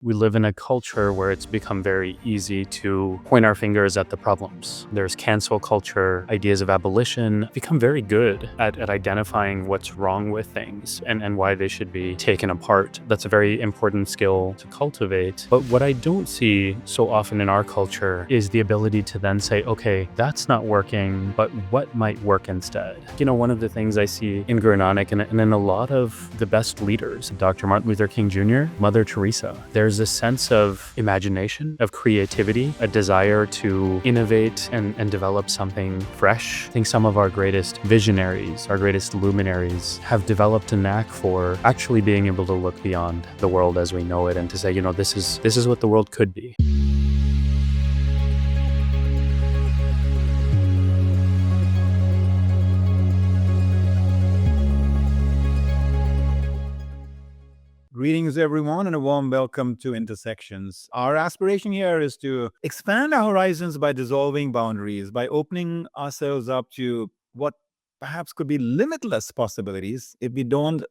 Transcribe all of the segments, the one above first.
We live in a culture where it's become very easy to point our fingers at the problems. There's cancel culture, ideas of abolition, become very good at identifying what's wrong with things and why they should be taken apart. That's a very important skill to cultivate. But what I don't see so often in our culture is the ability to then say, okay, that's not working, but what might work instead? One of the things I see in Guru Nanak and in a lot of the best leaders, Dr. Martin Luther King Jr., Mother Teresa, there's a sense of imagination, of creativity, a desire to innovate and develop something fresh. I think some of our greatest visionaries, our greatest luminaries have developed a knack for actually being able to look beyond the world as we know it and to say, this is what the world could be. Greetings, everyone, and a warm welcome to Intersections. Our aspiration here is to expand our horizons by dissolving boundaries, by opening ourselves up to what perhaps could be limitless possibilities if we don't,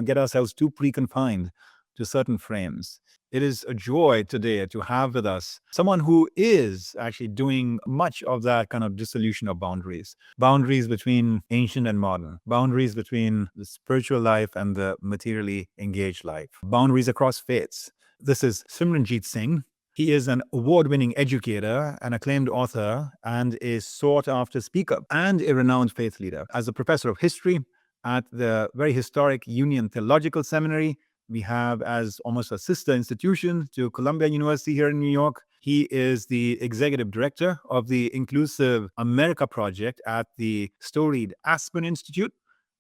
get ourselves too preconfined to certain frames. It is a joy today to have with us someone who is actually doing much of that kind of dissolution of boundaries between ancient and modern, boundaries between the spiritual life and the materially engaged life, boundaries across faiths. This is Simran Singh. He is an award-winning educator, an acclaimed author, and a sought-after speaker and a renowned faith leader. As a professor of history at the very historic Union Theological Seminary, we have as almost a sister institution to Columbia University here in New York. He is the executive director of the Inclusive America Project at the storied Aspen Institute.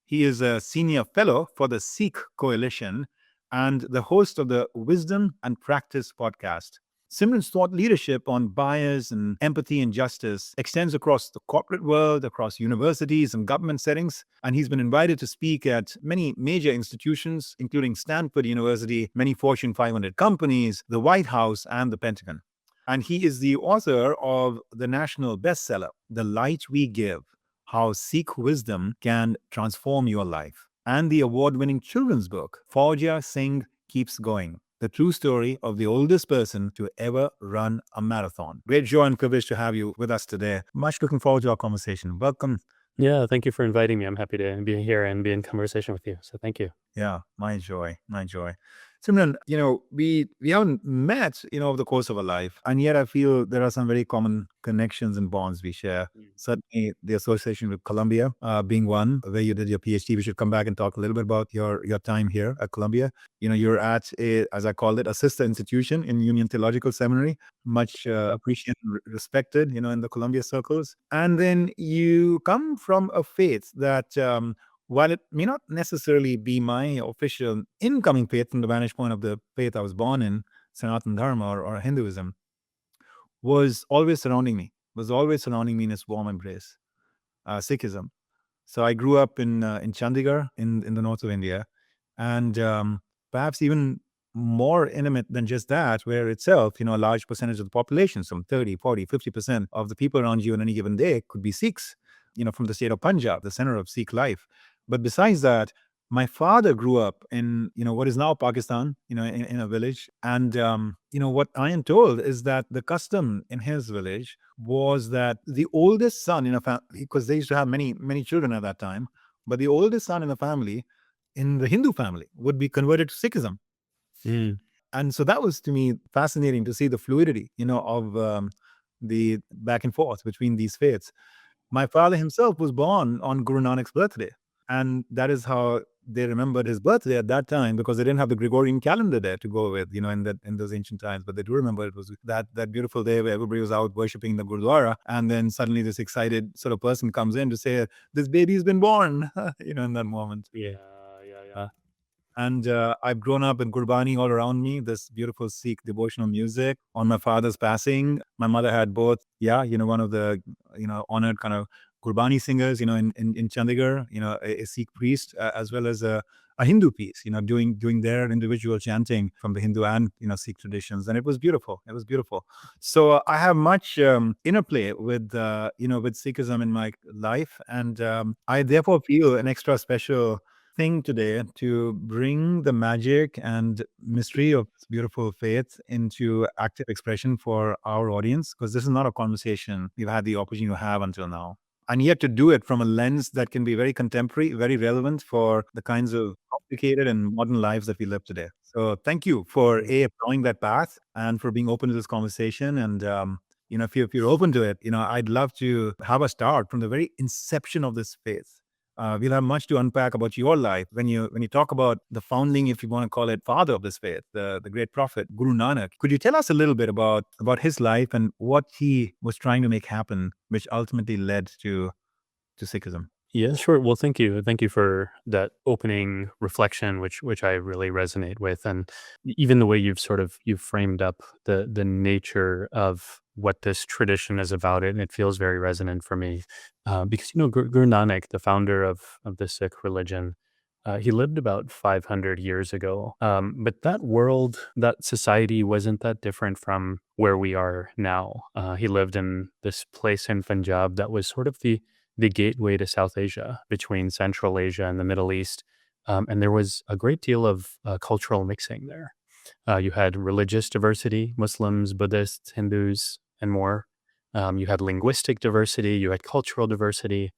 He is a senior fellow for the Sikh Coalition and the host of the Wisdom and Practice podcast. Simran's thought leadership on bias and empathy and justice extends across the corporate world, across universities and government settings, and he's been invited to speak at many major institutions, including Stanford University, many Fortune 500 companies, the White House, and the Pentagon. And he is the author of the national bestseller, The Light We Give: How Sikh Wisdom Can Transform Your Life, and the award-winning children's book, Singh Keeps Going: The True Story of the Oldest Person to Ever Run a Marathon. Great joy and privilege to have you with us today. Much looking forward to our conversation. Welcome. Yeah, thank you for inviting me. I'm happy to be here and be in conversation with you. So thank you. Yeah, my joy. Simran, we haven't met, over the course of our life, and yet I feel there are some very common connections and bonds we share. Certainly the association with Columbia being one, where you did your PhD. We should come back and talk a little bit about your time here at Columbia. You're at as I called it, a sister institution in Union Theological Seminary, much appreciated and respected, in the Columbia circles. And then you come from a faith that, while it may not necessarily be my official incoming faith from the vantage point of the faith I was born in, Sanatana Dharma or Hinduism, was always surrounding me in its warm embrace, Sikhism. So I grew up in Chandigarh in the north of India, and perhaps even more intimate than just that, where itself, a large percentage of the population, some 30, 40, 50% of the people around you on any given day could be Sikhs, from the state of Punjab, the center of Sikh life. But besides that, my father grew up in, what is now Pakistan, in a village. And, what I am told is that the custom in his village was that the oldest son in a family, because they used to have many, many children at that time, but the oldest son in the family, in the Hindu family, would be converted to Sikhism. And so that was, to me, fascinating to see the fluidity, of the back and forth between these faiths. My father himself was born on Guru Nanak's birthday. And that is how they remembered his birthday at that time, because they didn't have the Gregorian calendar there to go with, in those ancient times. But they do remember it was that beautiful day where everybody was out worshipping the Gurdwara. And then suddenly this excited sort of person comes in to say, this baby's been born, in that moment. Yeah. And I've grown up with Gurbani all around me, this beautiful Sikh devotional music. On my father's passing, my mother had both, one of the, honored kind of Gurbani singers, in Chandigarh, a Sikh priest, as well as a Hindu piece, doing their individual chanting from the Hindu and, Sikh traditions. And it was beautiful. So I have much interplay with, with Sikhism in my life. And I therefore feel an extra special thing today to bring the magic and mystery of this beautiful faith into active expression for our audience, because this is not a conversation we've had the opportunity to have until now. And yet to do it from a lens that can be very contemporary, very relevant for the kinds of complicated and modern lives that we live today. So thank you for plowing that path and for being open to this conversation. And if you're open to it, I'd love to have a start from the very inception of this faith. We'll have much to unpack about your life when you talk about the founding, if you want to call it, father of this faith, the great prophet Guru Nanak. Could you tell us a little bit about his life and what he was trying to make happen, which ultimately led to Sikhism? Yeah, sure. Well, thank you. Thank you for that opening reflection, which I really resonate with. And even the way you've framed up the nature of what this tradition is about, it feels very resonant for me. Because Guru Nanak, the founder of the Sikh religion, he lived about 500 years ago. But that world, that society wasn't that different from where we are now. He lived in this place in Punjab that was sort of the gateway to South Asia, between Central Asia and the Middle East. And there was a great deal of cultural mixing there. You had religious diversity, Muslims, Buddhists, Hindus, and more. You had linguistic diversity, you had cultural diversity.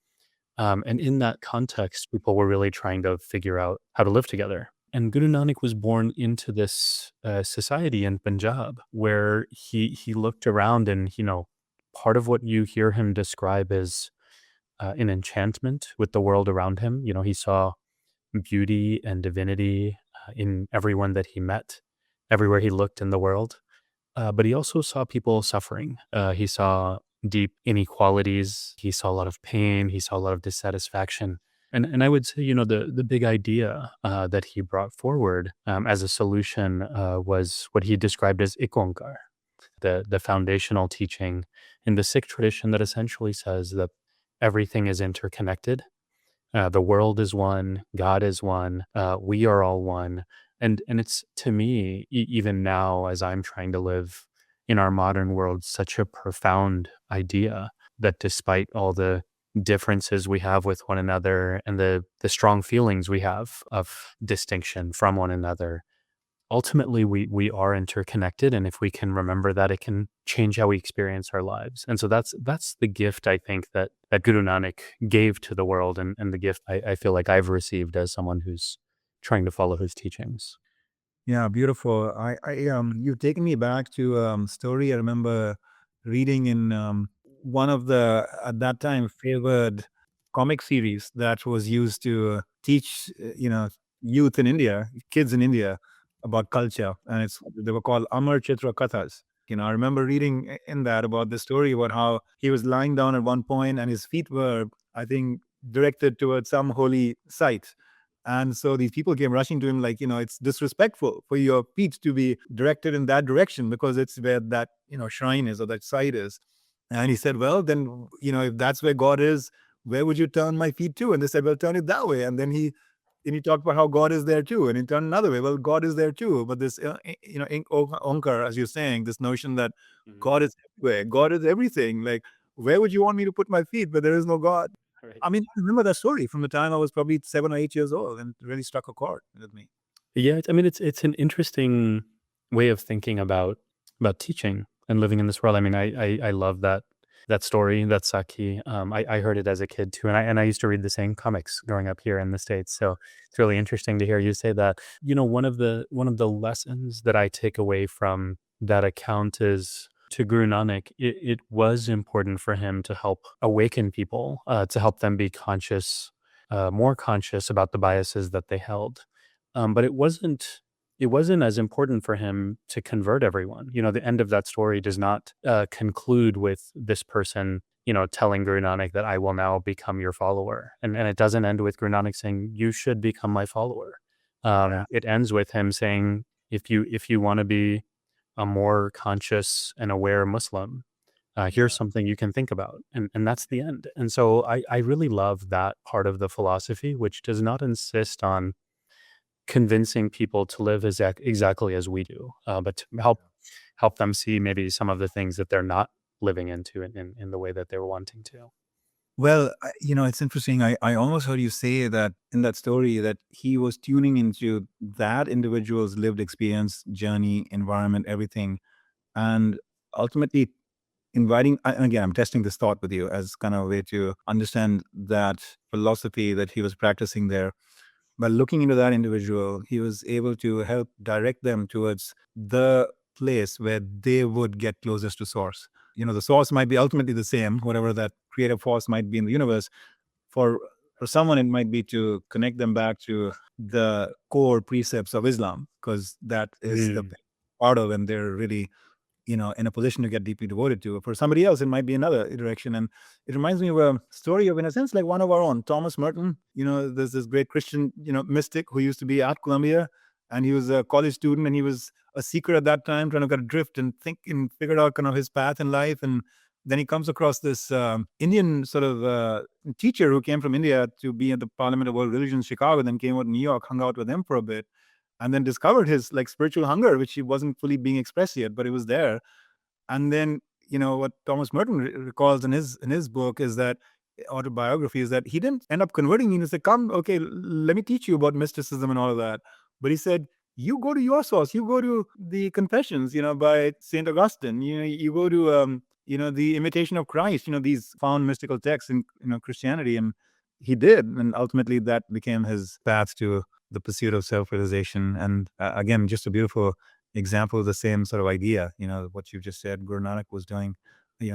And in that context, people were really trying to figure out how to live together. And Guru Nanak was born into this society in Punjab where he looked around and, part of what you hear him describe is an enchantment with the world around him. He saw beauty and divinity in everyone that he met, everywhere he looked in the world. But he also saw people suffering. He saw deep inequalities. He saw a lot of pain. He saw a lot of dissatisfaction. And I would say, the big idea that he brought forward as a solution was what he described as ikonkar, the foundational teaching in the Sikh tradition that essentially says that everything is interconnected. The world is one, God is one, we are all one. And it's, to me, even now, as I'm trying to live in our modern world, such a profound idea that despite all the differences we have with one another and the strong feelings we have of distinction from one another, ultimately we are interconnected, and if we can remember that, it can change how we experience our lives. And so that's the gift, I think, that Guru Nanak gave to the world, and the gift I feel like I've received as someone who's trying to follow his teachings. Yeah, beautiful. You've taken me back to story I remember reading in one of the at that time favored comic series that was used to teach youth in India, kids in India, about culture, and they were called Amar Chitra Kathas. I remember reading in that about the story about how he was lying down at one point and his feet were, I think, directed towards some holy site. And so these people came rushing to him like, it's disrespectful for your feet to be directed in that direction because it's where that, shrine is or that site is. And he said, well, then, if that's where God is, where would you turn my feet to? And they said, well, turn it that way. And then he talked about how God is there too. And he turned another way. Well, God is there too. But this, onkar, as you're saying, this notion that Mhm. God is everywhere, God is everything. Like, where would you want me to put my feet where there is no God? Right. I mean, I remember that story from the time I was probably 7 or 8 years old, and it really struck a chord with me. Yeah, I mean, it's an interesting way of thinking about teaching and living in this world. I mean, I love that story, that Saki. I heard it as a kid too, and I used to read the same comics growing up here in the States. So it's really interesting to hear you say that. One of the lessons that I take away from that account is, to Guru Nanak, it was important for him to help awaken people, to help them be more conscious about the biases that they held. But it wasn't as important for him to convert everyone. The end of that story does not conclude with this person, telling Guru Nanak that I will now become your follower, and it doesn't end with Guru Nanak saying you should become my follower. Yeah. It ends with him saying, if you want to be a more conscious and aware Muslim, here's Yeah. something you can think about, and that's the end. And so I really love that part of the philosophy, which does not insist on convincing people to live exactly as we do, but to help them see maybe some of the things that they're not living into in the way that they're wanting to. Well, it's interesting. I almost heard you say that in that story that he was tuning into that individual's lived experience, journey, environment, everything, and ultimately inviting. And again, I'm testing this thought with you as kind of a way to understand that philosophy that he was practicing there. By looking into that individual, he was able to help direct them towards the place where they would get closest to source. The source might be ultimately the same, whatever that creative force might be in the universe. For for someone, it might be to connect them back to the core precepts of Islam, because that is the Mm. part of, and they're really in a position to get deeply devoted to. For somebody else, it might be another direction. And it reminds me of a story of, in a sense, like one of our own, Thomas Merton. There's this great Christian, mystic who used to be at Columbia, and he was a college student, and he was a seeker at that time, trying to kind of drift and think and figure out kind of his path in life. And then he comes across this Indian sort of teacher who came from India to be at the Parliament of World Religions, Chicago, then came out to New York, hung out with him for a bit, and then discovered his like spiritual hunger, which he wasn't fully being expressed yet, but it was there. And then, what Thomas Merton recalls in his book is that autobiography is that he didn't end up converting me. He said, "Come, okay, let me teach you about mysticism and all of that." But he said, "You go to your source. You go to the Confessions, by Saint Augustine. You go to the Imitation of Christ. These found mystical texts in Christianity." And he did, and ultimately that became his path to the pursuit of self-realization. And again, just a beautiful example of the same sort of idea, what you just said Guru Nanak was doing.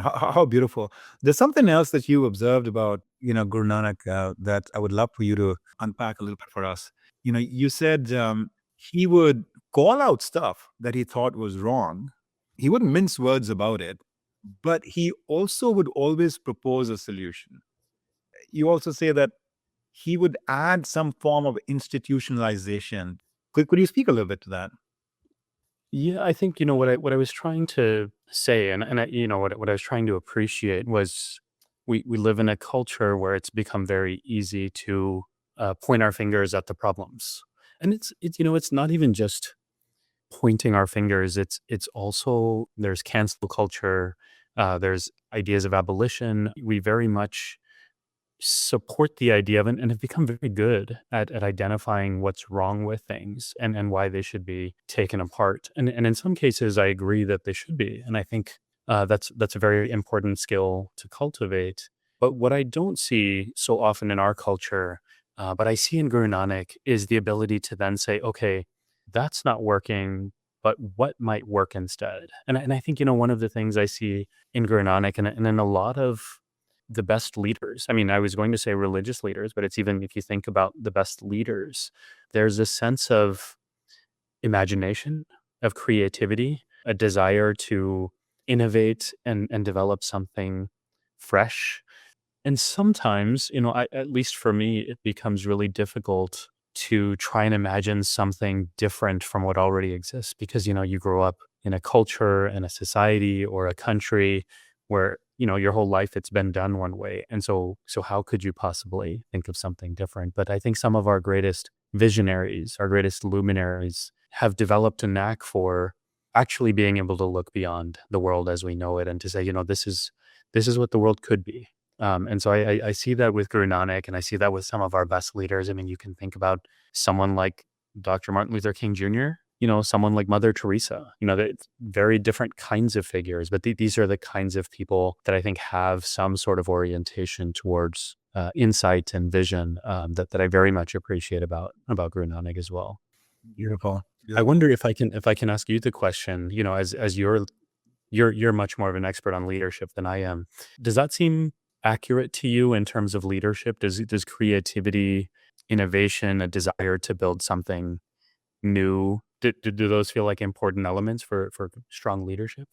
How beautiful. There's something else that you observed about, Guru Nanak, that I would love for you to unpack a little bit for us. You said he would call out stuff that he thought was wrong. He wouldn't mince words about it, but he also would always propose a solution. You also say that he would add some form of institutionalization. Could you speak a little bit to that? Yeah, I think what I was trying to say, and what I was trying to appreciate was we live in a culture where it's become very easy to point our fingers at the problems, and it's not even just pointing our fingers. It's also there's cancel culture, there's ideas of abolition. We very much support the idea of and have become very good at identifying what's wrong with things and why they should be taken apart. And in some cases, I agree that they should be. And I think that's a very important skill to cultivate. But what I don't see so often in our culture, but I see in Guru Nanak, is the ability to then say, okay, that's not working, but what might work instead? And I think, one of the things I see in Guru Nanak and in a lot of the best leaders. I mean, I was going to say religious leaders, but it's even if you think about the best leaders, there's a sense of imagination, of creativity, a desire to innovate and develop something fresh. And sometimes, at least for me, it becomes really difficult to try and imagine something different from what already exists because, you grow up in a culture and a society or a country where, your whole life it's been done one way. And so how could you possibly think of something different? But I think some of our greatest visionaries, our greatest luminaries have developed a knack for actually being able to look beyond the world as we know it and to say, this is what the world could be. And so I see that with Guru Nanak, and I see that with some of our best leaders. I mean, you can think about someone like Dr. Martin Luther King Jr., someone like Mother Teresa, they're very different kinds of figures, but these are the kinds of people that I think have some sort of orientation towards insight and vision that I very much appreciate about Guru Nanak as well. Beautiful. I Beautiful. wonder if I can ask you the question, as you're much more of an expert on leadership than I am. Does that seem accurate to you in terms of leadership? Does creativity, innovation, a desire to build something new, do those feel like important elements for strong leadership?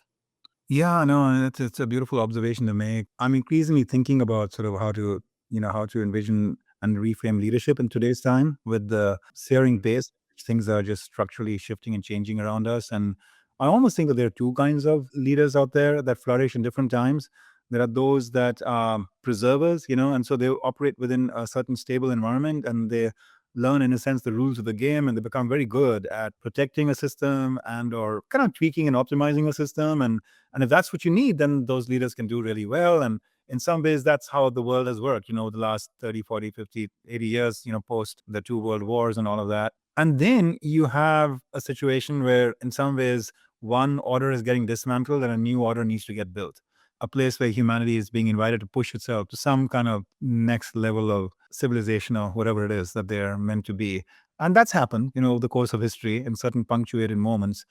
Yeah, no, it's a beautiful observation to make. I'm increasingly thinking about sort of how to envision and reframe leadership in today's time with the searing pace. Things are just structurally shifting and changing around us. And I almost think that there are two kinds of leaders out there that flourish in different times. There are those that are preservers, and so they operate within a certain stable environment, and they learn, in a sense, the rules of the game, and they become very good at protecting a system and or kind of tweaking and optimizing a system. And if that's what you need, then those leaders can do really well. And in some ways, that's how the world has worked, the last 30, 40, 50, 80 years, post the two world wars and all of that. And then you have a situation where, in some ways, one order is getting dismantled and a new order needs to get built. A place where humanity is being invited to push itself to some kind of next level of civilization or whatever it is that they're meant to be. And that's happened, over the course of history in certain punctuated moments.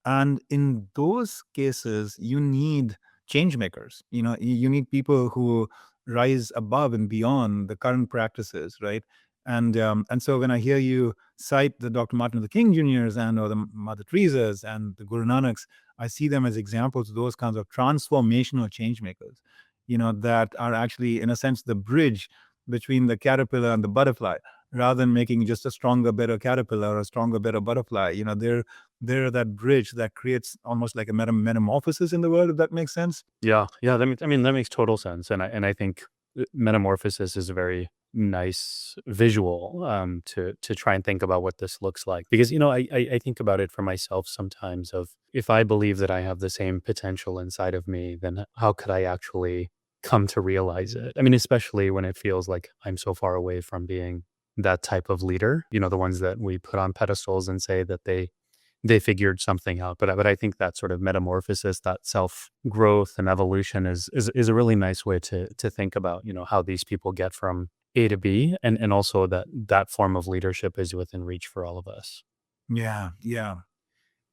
And in those cases, you need change makers. You need people who rise above and beyond the current practices, right? And so when I hear you cite the Dr. Martin Luther King Jr.'s and or the Mother Teresa's and the Guru Nanak's, I see them as examples of those kinds of transformational change makers, that are actually, in a sense, the bridge between the caterpillar and the butterfly, rather than making just a stronger, better caterpillar or a stronger, better butterfly. They're that bridge that creates almost like a metamorphosis in the world, if that makes sense. Yeah, that makes total sense, and I think metamorphosis is a very nice visual to try and think about what this looks like, because I think about it for myself sometimes of, if I believe that I have the same potential inside of me, then how could I actually come to realize it? I mean, especially when it feels like I'm so far away from being that type of leader, the ones that we put on pedestals and say that they figured something out. But I think that sort of metamorphosis, that self growth and evolution is a really nice way to think about, how these people get from A to B, and also that form of leadership is within reach for all of us. Yeah, yeah.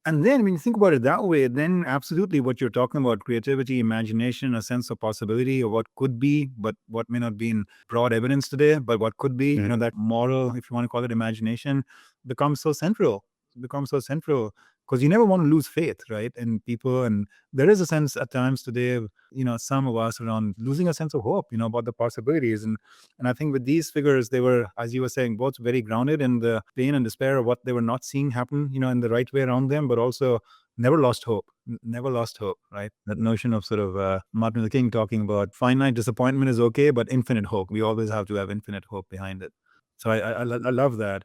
And then when you think about it that way, then absolutely what you're talking about, creativity, imagination, a sense of possibility of what could be, but what may not be in broad evidence today, but what could be, that moral, if you want to call it imagination, becomes so central, because you never want to lose faith, right, in people. And there is a sense at times today, some of us around losing a sense of hope, about the possibilities. And I think with these figures, they were, as you were saying, both very grounded in the pain and despair of what they were not seeing happen, in the right way around them, but also never lost hope. Never lost hope, right? That notion of sort of Martin Luther King talking about finite disappointment is okay, but infinite hope. We always have to have infinite hope behind it. So I love that.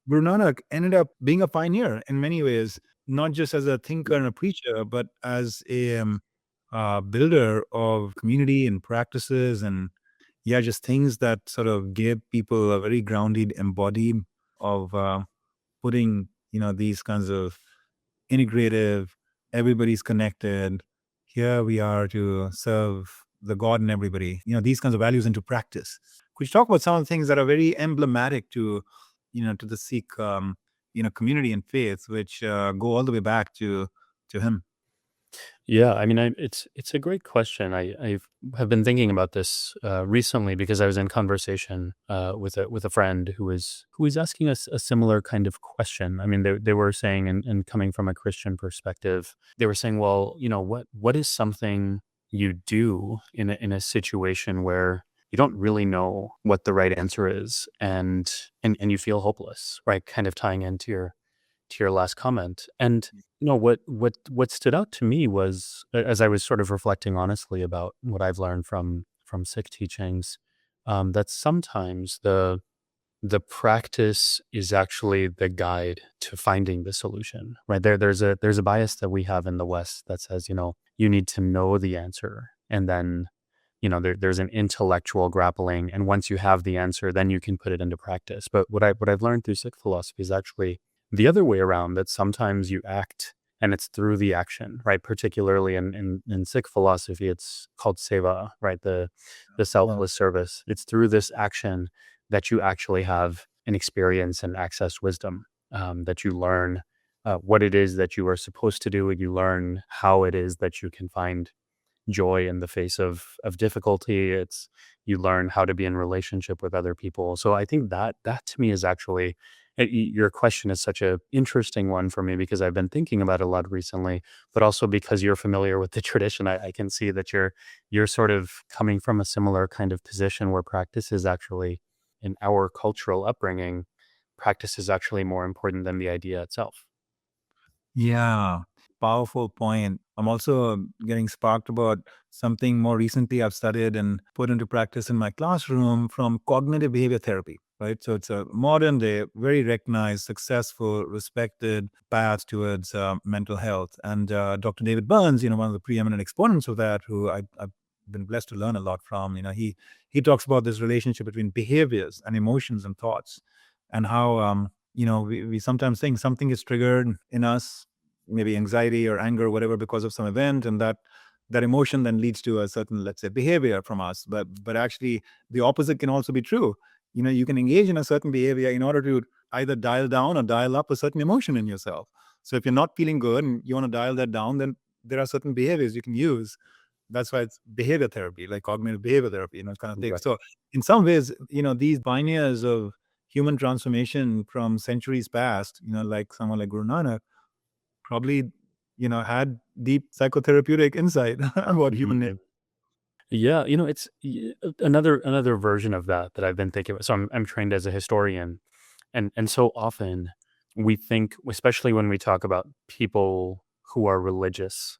Guru Nanak ended up being a pioneer in many ways, not just as a thinker and a preacher, but as a builder of community and practices, and just things that sort of gave people a very grounded embodied of putting, these kinds of integrative, everybody's connected. Here we are to serve the God in everybody, these kinds of values into practice. Could you talk about some of the things that are very emblematic to, to the Sikh, community and faith, which go all the way back to him? Yeah, I mean, it's a great question. I have been thinking about this recently, because I was in conversation with a friend who was asking us a similar kind of question. I mean, they were saying, and coming from a Christian perspective, they were saying, well, what is something you do in a situation where you don't really know what the right answer is, and you feel hopeless, right? Kind of tying into your last comment. And what stood out to me was, as I was sort of reflecting honestly about what I've learned from Sikh teachings, that sometimes the practice is actually the guide to finding the solution, right? There's a bias that we have in the West that says, you need to know the answer, and then there's an intellectual grappling, and once you have the answer, then you can put it into practice. But what I've learned through Sikh philosophy is actually the other way around, that sometimes you act, and it's through the action, right? Particularly in Sikh philosophy, it's called seva, right? The selfless service. It's through this action that you actually have an experience and access wisdom, that you learn what it is that you are supposed to do, and you learn how it is that you can find joy in the face of difficulty. It's, you learn how to be in relationship with other people. So I think that to me is actually, your question is such a interesting one for me, because I've been thinking about it a lot recently, but also because you're familiar with the tradition. I can see that you're sort of coming from a similar kind of position, where practice is actually, in our cultural upbringing, practice is actually more important than the idea itself. Yeah, powerful point. I'm also getting sparked about something more recently I've studied and put into practice in my classroom from cognitive behavior therapy, right? So it's a modern day, very recognized, successful, respected path towards mental health. And Dr. David Burns, one of the preeminent exponents of that, who I been blessed to learn a lot from. He talks about this relationship between behaviors and emotions and thoughts, and how we sometimes think something is triggered in us, maybe anxiety or anger or whatever, because of some event, and that emotion then leads to a certain, let's say, behavior from us. But actually, the opposite can also be true. You can engage in a certain behavior in order to either dial down or dial up a certain emotion in yourself. So if you're not feeling good and you want to dial that down, then there are certain behaviors you can use. That's why it's behavior therapy, like cognitive behavior therapy, kind of thing. Right. So in some ways, these pioneers of human transformation from centuries past, like someone like Guru Nanak, probably, had deep psychotherapeutic insight about human nature. Mhm. Yeah, it's another version of that I've been thinking about. So I'm trained as a historian, and so often we think, especially when we talk about people who are religious,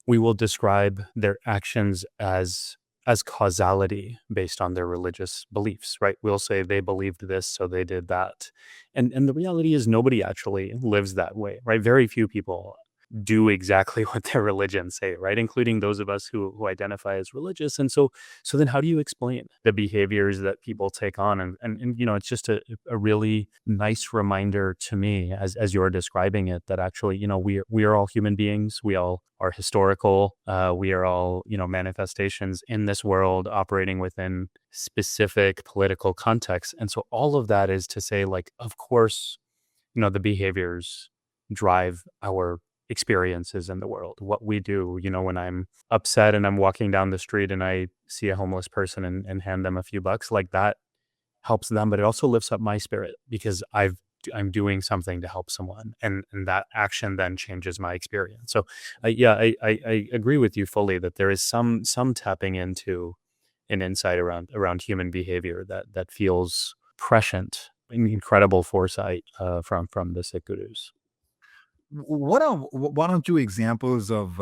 we will describe their actions as causality based on their religious beliefs, right? We'll say they believed this, so they did that. And the reality is nobody actually lives that way, right? Very few people do exactly what their religions say, right? Including those of us who identify as religious. And so then how do you explain the behaviors that people take on? And it's just a really nice reminder to me as you're describing it, that actually, we are all human beings. We all are historical. We are all, manifestations in this world operating within specific political contexts. And so all of that is to say, like, of course, the behaviors drive our experiences in the world, what we do. When I'm upset and I'm walking down the street and I see a homeless person and hand them a few bucks, like, that helps them, but it also lifts up my spirit because I'm doing something to help someone, and that action then changes my experience. So, yeah, I agree with you fully that there is some tapping into an insight around human behavior that feels prescient, incredible foresight from the Sikh gurus. What are one or two examples of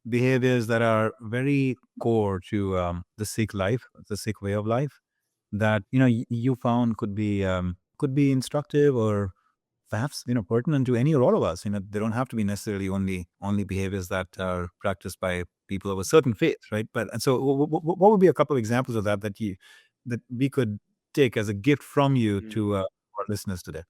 behaviors that are very core to the Sikh life, the Sikh way of life, that you found could be instructive, or perhaps pertinent to any or all of us? They don't have to be necessarily only behaviors that are practiced by people of a certain faith, right? But and so, what would be a couple of examples of that we could take as a gift from you to our listeners today?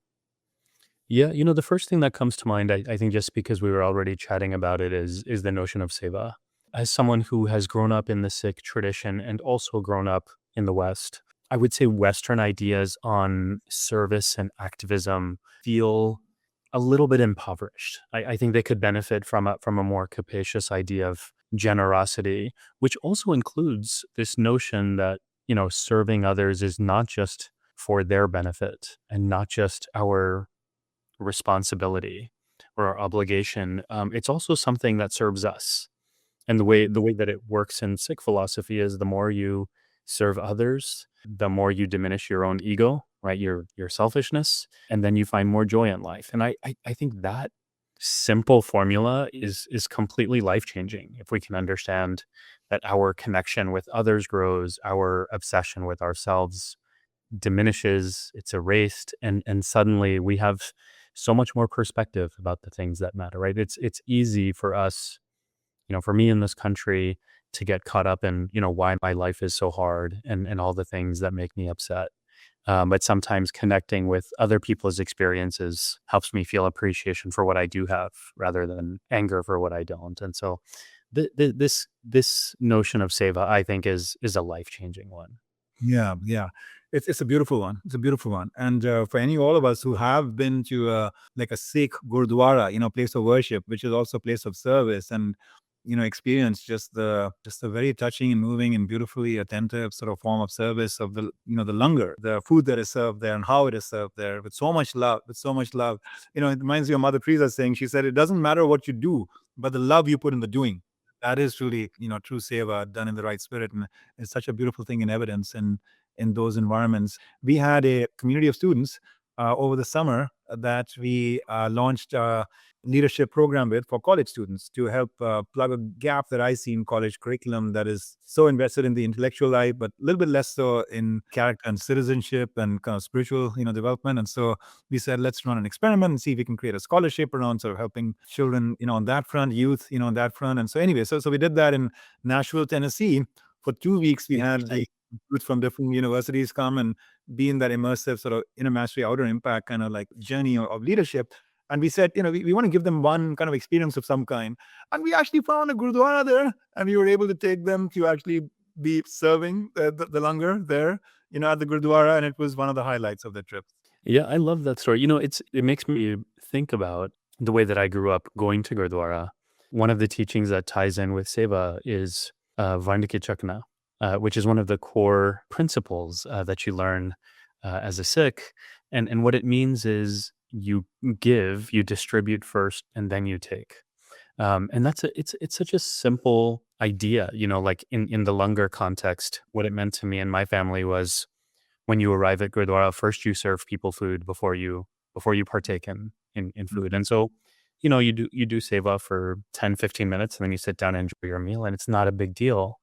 Yeah, the first thing that comes to mind, I think, just because we were already chatting about it, is the notion of seva. As someone who has grown up in the Sikh tradition and also grown up in the West, I would say Western ideas on service and activism feel a little bit impoverished. I think they could benefit from a more capacious idea of generosity, which also includes this notion that, serving others is not just for their benefit and not just our responsibility or our obligation. It's also something that serves us. And the way that it works in Sikh philosophy is the more you serve others, the more you diminish your own ego, right? Your selfishness, and then you find more joy in life. And I think that simple formula is completely life changing if we can understand that our connection with others grows, our obsession with ourselves diminishes, it's erased, and suddenly we have so much more perspective about the things that matter, right? It's easy for us, for me in this country, to get caught up in, why my life is so hard and all the things that make me upset. But sometimes connecting with other people's experiences helps me feel appreciation for what I do have rather than anger for what I don't. And so this notion of seva, I think, is a life changing one. Yeah, yeah. It's a beautiful one. It's a beautiful one. And for any all of us who have been to like a Sikh gurdwara, place of worship, which is also a place of service, and experience just the very touching and moving and beautifully attentive sort of form of service of the langar, the food that is served there, and how it is served there with so much love, with so much love. It reminds me of Mother Teresa saying, she said, it doesn't matter what you do, but the love you put in the doing. That is truly, true seva done in the right spirit. And it's such a beautiful thing in evidence in those environments. We had a community of students over the summer that we launched a leadership program with for college students to help plug a gap that I see in college curriculum that is so invested in the intellectual life, but a little bit less so in character and citizenship and kind of spiritual, development. And so we said, let's run an experiment and see if we can create a scholarship around sort of helping children, on that front, youth, on that front. And so anyway, so we did that in Nashville, Tennessee, for 2 weeks, we had like youth from different universities come and be in that immersive sort of inner mastery, outer impact kind of like journey of leadership. And we said, we want to give them one kind of experience of some kind. And we actually found a Gurudwara there, and we were able to take them to actually be serving the langar there, at the Gurudwara. And it was one of the highlights of the trip. Yeah, I love that story. It makes me think about the way that I grew up going to Gurdwara. One of the teachings that ties in with Seva is Varndike Chakna, which is one of the core principles that you learn as a Sikh. And what it means is you give, you distribute first, and then you take. And it's such a simple idea, like in the Langar context. What it meant to me and my family was, when you arrive at Gurdwara, first you serve people food before you partake in food. And so, you do seva for 10, 15 minutes, and then you sit down and enjoy your meal, and it's not a big deal.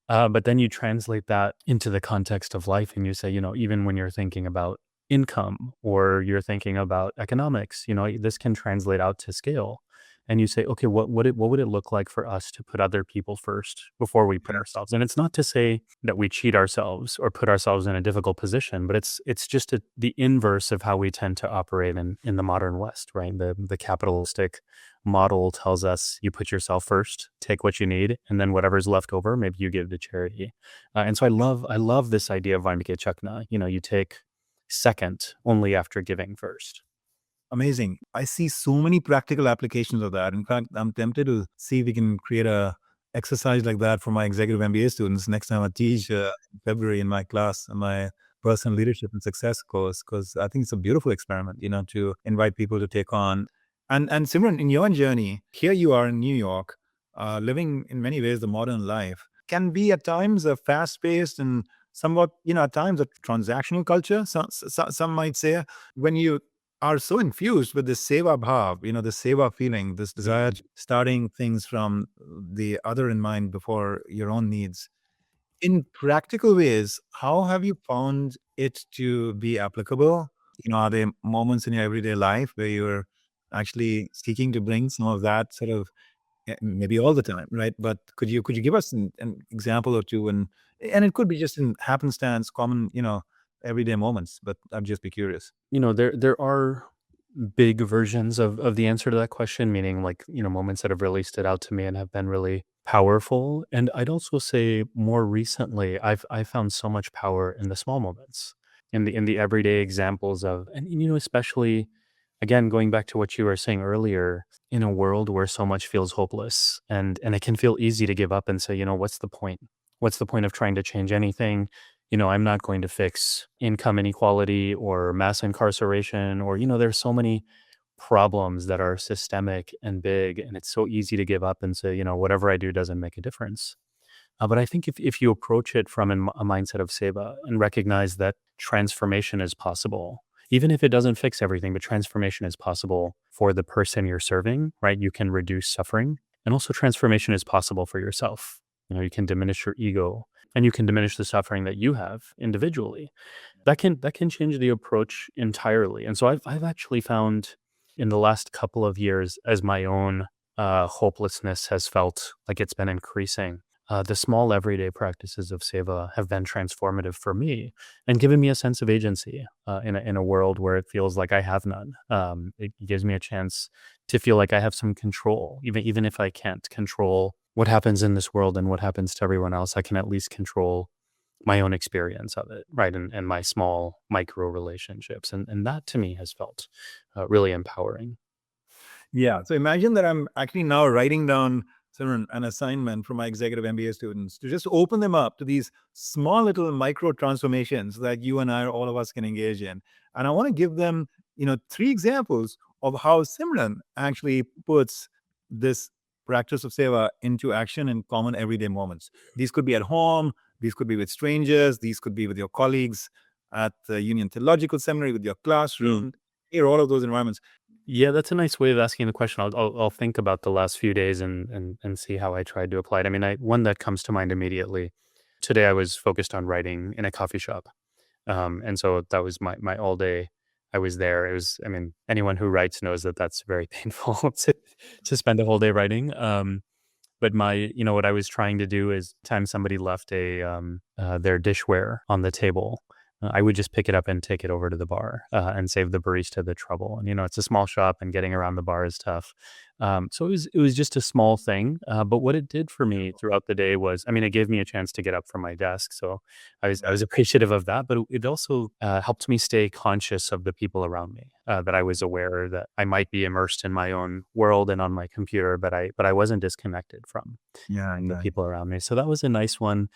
But then you translate that into the context of life, and you say, even when you're thinking about income or you're thinking about economics, this can translate out to scale. And you say, okay, what would it look like for us to put other people first before we put ourselves? And it's not to say that we cheat ourselves or put ourselves in a difficult position, but it's just the inverse of how we tend to operate in the modern West, right? The capitalistic model tells us you put yourself first, take what you need, and then whatever's left over, maybe you give to charity. And so I love this idea of Varndike Chakna. You take second only after giving first. Amazing. I see so many practical applications of that. In fact, I'm tempted to see if we can create a exercise like that for my executive MBA students next time I teach in February in my class, in my personal leadership and success course, because I think it's a beautiful experiment, to invite people to take on. And Simran, in your journey, here you are in New York, living in many ways the modern life, can be at times a fast-paced and somewhat, at times a transactional culture, some might say, when you are so infused with this seva bhav, the seva feeling, this desire, starting things from the other in mind before your own needs. In practical ways, how have you found it to be applicable? Are there moments in your everyday life where you're actually seeking to bring some of that sort of, maybe all the time, right? But could you give us an example or two, and it could be just in happenstance, common, everyday moments, but I'd just be curious. There are big versions of the answer to that question, meaning like, moments that have really stood out to me and have been really powerful. And I'd also say more recently, I found so much power in the small moments, in the everyday examples of, and especially, again, going back to what you were saying earlier, in a world where so much feels hopeless, and it can feel easy to give up and say, what's the point? What's the point of trying to change anything? I'm not going to fix income inequality or mass incarceration, or, there's so many problems that are systemic and big, and it's so easy to give up and say, whatever I do doesn't make a difference. But I think if you approach it from a mindset of seva and recognize that transformation is possible, even if it doesn't fix everything, but transformation is possible for the person you're serving, right? You can reduce suffering, and also transformation is possible for yourself. You can diminish your ego, and you can diminish the suffering that you have individually. That can change the approach entirely. And so I've actually found in the last couple of years, as my own hopelessness has felt like it's been increasing, the small everyday practices of seva have been transformative for me and given me a sense of agency in a world where it feels like I have none. It gives me a chance to feel like I have some control, even if I can't control what happens in this world and what happens to everyone else. I can at least control my own experience of it, right? And my small micro relationships. And that to me has felt really empowering. Yeah. So imagine that I'm actually now writing down an assignment for my executive MBA students to just open them up to these small little micro transformations that you and I, all of us, can engage in. And I want to give them, 3 examples of how Simran actually puts this practice of seva into action in common everyday moments. These could be at home, these could be with strangers, these could be with your colleagues at the Union Theological Seminary, with your classroom, here, all of those environments. Yeah, that's a nice way of asking the question. I'll think about the last few days and see how I tried to apply it. I mean, one that comes to mind immediately. Today I was focused on writing in a coffee shop, and so that was my all day. I was there. It was. I mean, anyone who writes knows that that's very painful to spend a whole day writing. But what I was trying to do is time somebody left their dishware on the table, I would just pick it up and take it over to the bar, and save the barista the trouble. And it's a small shop, and getting around the bar is tough. So it was just a small thing, but what it did for me Beautiful. throughout the day was, I mean, it gave me a chance to get up from my desk. So I Yeah. was appreciative of that, but it also helped me stay conscious of the people around me. That I was aware that I might be immersed in my own world and on my computer, but I wasn't disconnected Yeah. from the Yeah. people around me. So that was a nice one.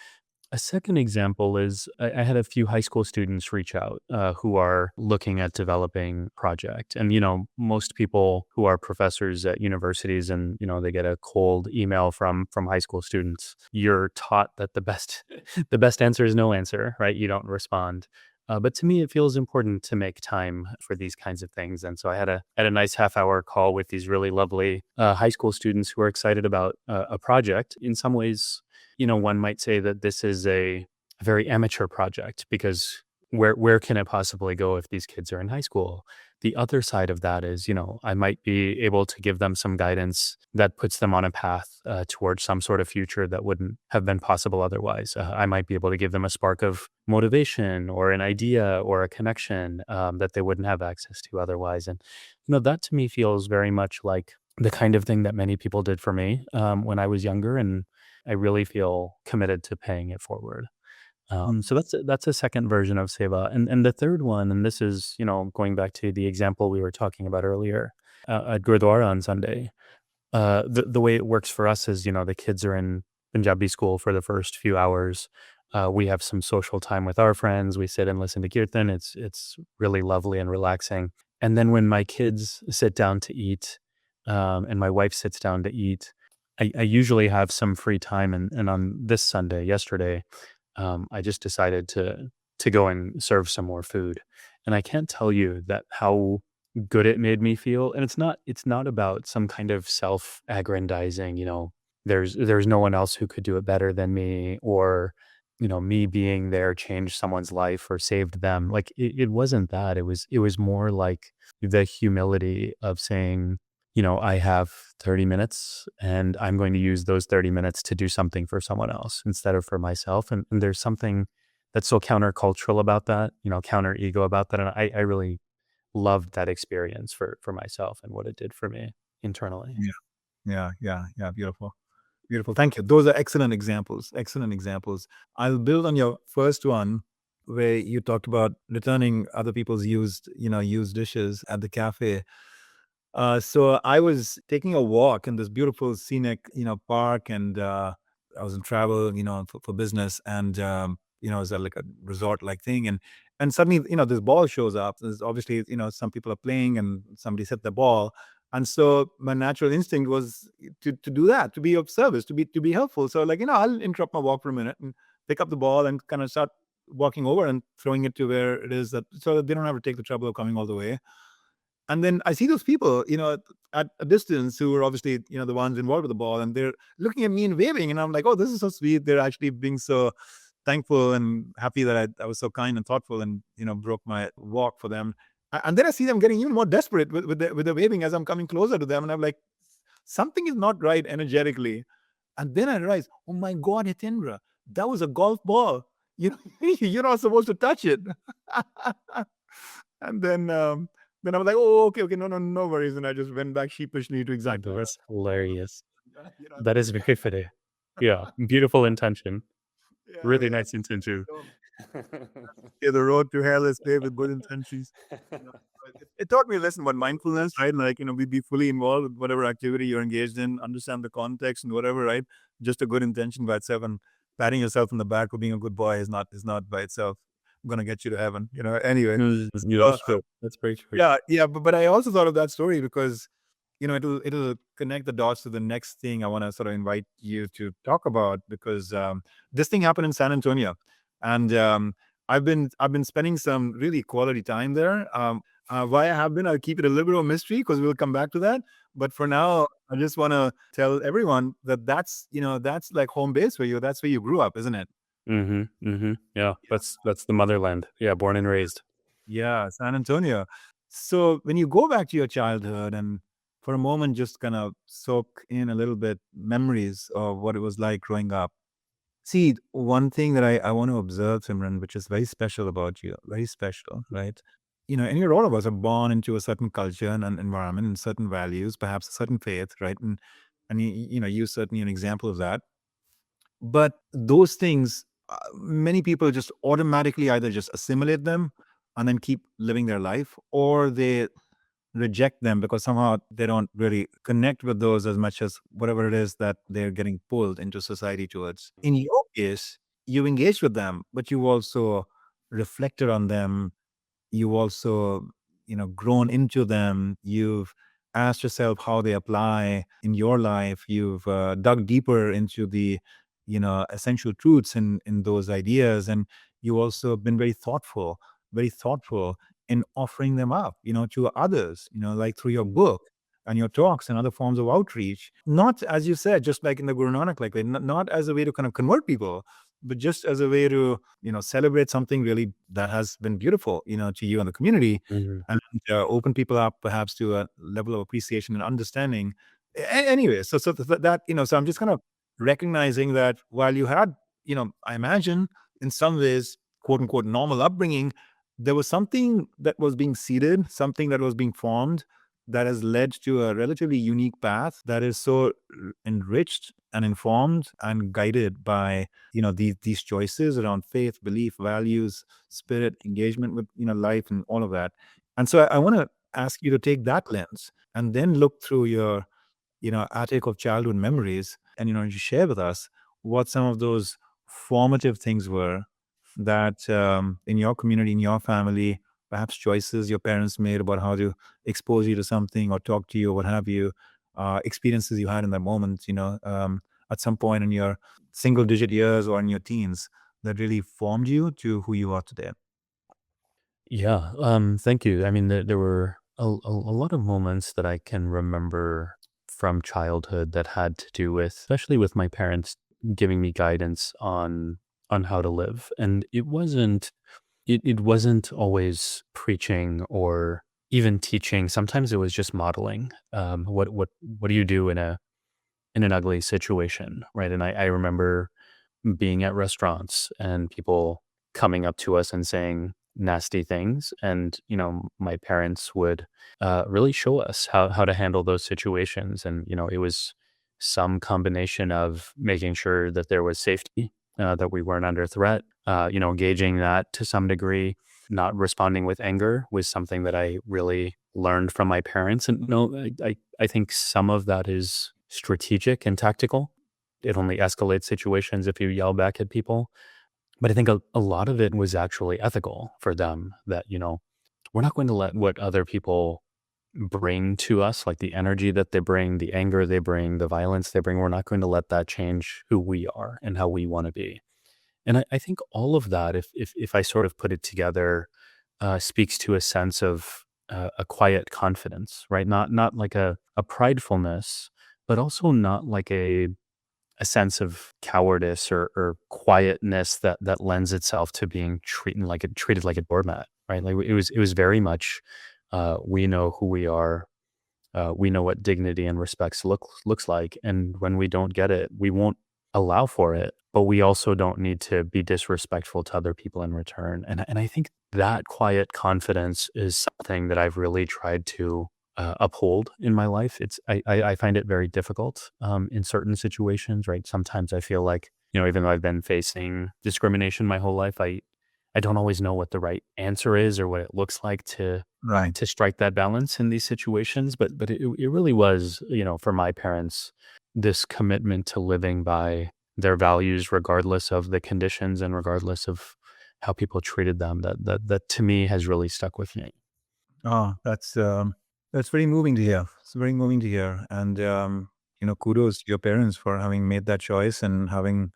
A second example is I had a few high school students reach out, who are looking at developing project. And most people who are professors at universities, and they get a cold email from high school students. You're taught that the best the best answer is no answer, right? You don't respond. But to me, it feels important to make time for these kinds of things. And so I had a nice half-hour call with these really lovely high school students who are excited about a project. In some ways, one might say that this is a very amateur project, because where can it possibly go if these kids are in high school? The other side of that is, I might be able to give them some guidance that puts them on a path towards some sort of future that wouldn't have been possible otherwise. I might be able to give them a spark of motivation, or an idea, or a connection, that they wouldn't have access to otherwise. And that to me feels very much like the kind of thing that many people did for me, when I was younger, and I really feel committed to paying it forward. Mm. So that's a second version of seva, and the third one, and this is going back to the example we were talking about earlier, at Gurdwara on Sunday. The way it works for us is, the kids are in Punjabi school for the first few hours. We have some social time with our friends. We sit and listen to kirtan. It's really lovely and relaxing. And then when my kids sit down to eat, and my wife sits down to eat, I usually have some free time. And on this Sunday, yesterday, I just decided to go and serve some more food. And I can't tell you that how good it made me feel. And it's not about some kind of self-aggrandizing, there's no one else who could do it better than me, or me being there changed someone's life or saved them. Like, it wasn't that. It was more like the humility of saying, I have 30 minutes, and I'm going to use those 30 minutes to do something for someone else instead of for myself. And there's something that's so countercultural about that, counter ego about that. And I really loved that experience for myself and what it did for me internally. Yeah. Yeah. Yeah. Yeah. Beautiful. Beautiful. Thank you. Those are excellent examples. Excellent examples. I'll build on your first one where you talked about returning other people's used dishes at the cafe. So I was taking a walk in this beautiful scenic, park, and I was in travel, for business, and it was like a resort like thing, and suddenly, this ball shows up. There's obviously, some people are playing, and somebody set the ball, and so my natural instinct was to do that, to be of service, to be helpful. So like, I'll interrupt my walk for a minute and pick up the ball and kind of start walking over and throwing it to where it is, that so that they don't have to take the trouble of coming all the way. And then I see those people, at a distance, who are obviously, the ones involved with the ball, and they're looking at me and waving. And I'm like, oh, this is so sweet. They're actually being so thankful and happy that I was so kind and thoughtful, and, broke my walk for them. And then I see them getting even more desperate with the waving as I'm coming closer to them. And I'm like, something is not right energetically. And then I realized, oh my God, Hitendra, that was a golf ball. You're not supposed to touch it. And then I was like, "Oh, okay, okay, no, no, no worries." And I just went back sheepishly to exactly where That's hilarious. I That thought, is very fitting. Yeah, beautiful intention. yeah, Really yeah. nice intention. So, yeah, the road to hell is paved with good intentions. But it taught me a lesson about mindfulness, right? Like, be fully involved with whatever activity you're engaged in, understand the context and whatever, right? Just a good intention by itself, and patting yourself on the back for being a good boy is not by itself gonna get you to heaven. Anyway. Uh, That's true. That's very true. Yeah, yeah, but I also thought of that story because, it'll connect the dots to the next thing I wanna sort of invite you to talk about, because, this thing happened in San Antonio, and, I've been spending some really quality time there. Why I have been, I'll keep it a little bit of a mystery, because 'cause we'll come back to that. But for now, I just wanna tell everyone that that's like home base for you. That's where you grew up, isn't it? Mhm, mhm. Yeah, that's the motherland. Yeah, born and raised. Yeah, San Antonio. So when you go back to your childhood, and for a moment just kind of soak in a little bit memories of what it was like growing up. See, one thing that I want to observe, Simran, which is very special about you, very special, right? And you're all of us are born into a certain culture and an environment and certain values, perhaps a certain faith, right? And you certainly an example of that. But those things, many people just automatically either just assimilate them and then keep living their life, or they reject them because somehow they don't really connect with those as much as whatever it is that they're getting pulled into society towards. In your case, you engaged with them, but you also reflected on them. You also, grown into them. You've asked yourself how they apply in your life. You've dug deeper into the, essential truths in those ideas, and you also been very thoughtful in offering them up, to others, like through your book and your talks and other forms of outreach. Not, as you said, just like in the Guru Nanak, like not as a way to kind of convert people, but just as a way to, celebrate something really that has been beautiful, to you and the community, Mhm. and open people up perhaps to a level of appreciation and understanding. Anyway, so that, so I'm just kind of recognizing that while you had, I imagine in some ways, quote unquote, normal upbringing, there was something that was being seeded, something that was being formed that has led to a relatively unique path that is so enriched and informed and guided by these choices around faith, belief, values, spirit, engagement with life and all of that. And so I want to ask you to take that lens and then look through your attic of childhood memories, and you share with us what some of those formative things were that, in your community, in your family, perhaps choices your parents made about how to expose you to something or talk to you or what have you, experiences you had in that moment, at some point in your single digit years or in your teens that really formed you to who you are today. Yeah, thank you. I mean, there were a lot of moments that I can remember from childhood that had to do with, especially with my parents giving me guidance on how to live. And it wasn't always preaching or even teaching. Sometimes it was just modeling. What do you do in an ugly situation, right? And I remember being at restaurants and people coming up to us and saying nasty things, and my parents would really show us how to handle those situations. And it was some combination of making sure that there was safety, that we weren't under threat, gauging that to some degree. Not responding with anger was something that I really learned from my parents. And no, I think some of that is strategic and tactical. It only escalates situations if you yell back at people. But I think a lot of it was actually ethical for them, that, we're not going to let what other people bring to us, like the energy that they bring, the anger they bring, the violence they bring, we're not going to let that change who we are and how we want to be. And I think all of that, if I sort of put it together, speaks to a sense of a quiet confidence, right? Not like a pridefulness, but also not like a sense of cowardice or quietness that lends itself to being treated like a doormat, right? Like it was very much, we know who we are, we know what dignity and respects looks like, and when we don't get it, we won't allow for it, but we also don't need to be disrespectful to other people in return. And I think that quiet confidence is something that I've really tried to uphold in my life. I find it very difficult in certain situations, right? Sometimes I feel like, even though I've been facing discrimination my whole life, I don't always know what the right answer is or what it looks like Right. to strike that balance in these situations. But it really was, for my parents, this commitment to living by their values regardless of the conditions and regardless of how people treated them, that to me has really stuck with me. Oh, that's very moving to hear. It's very moving to hear. And kudos to your parents for having made that choice and having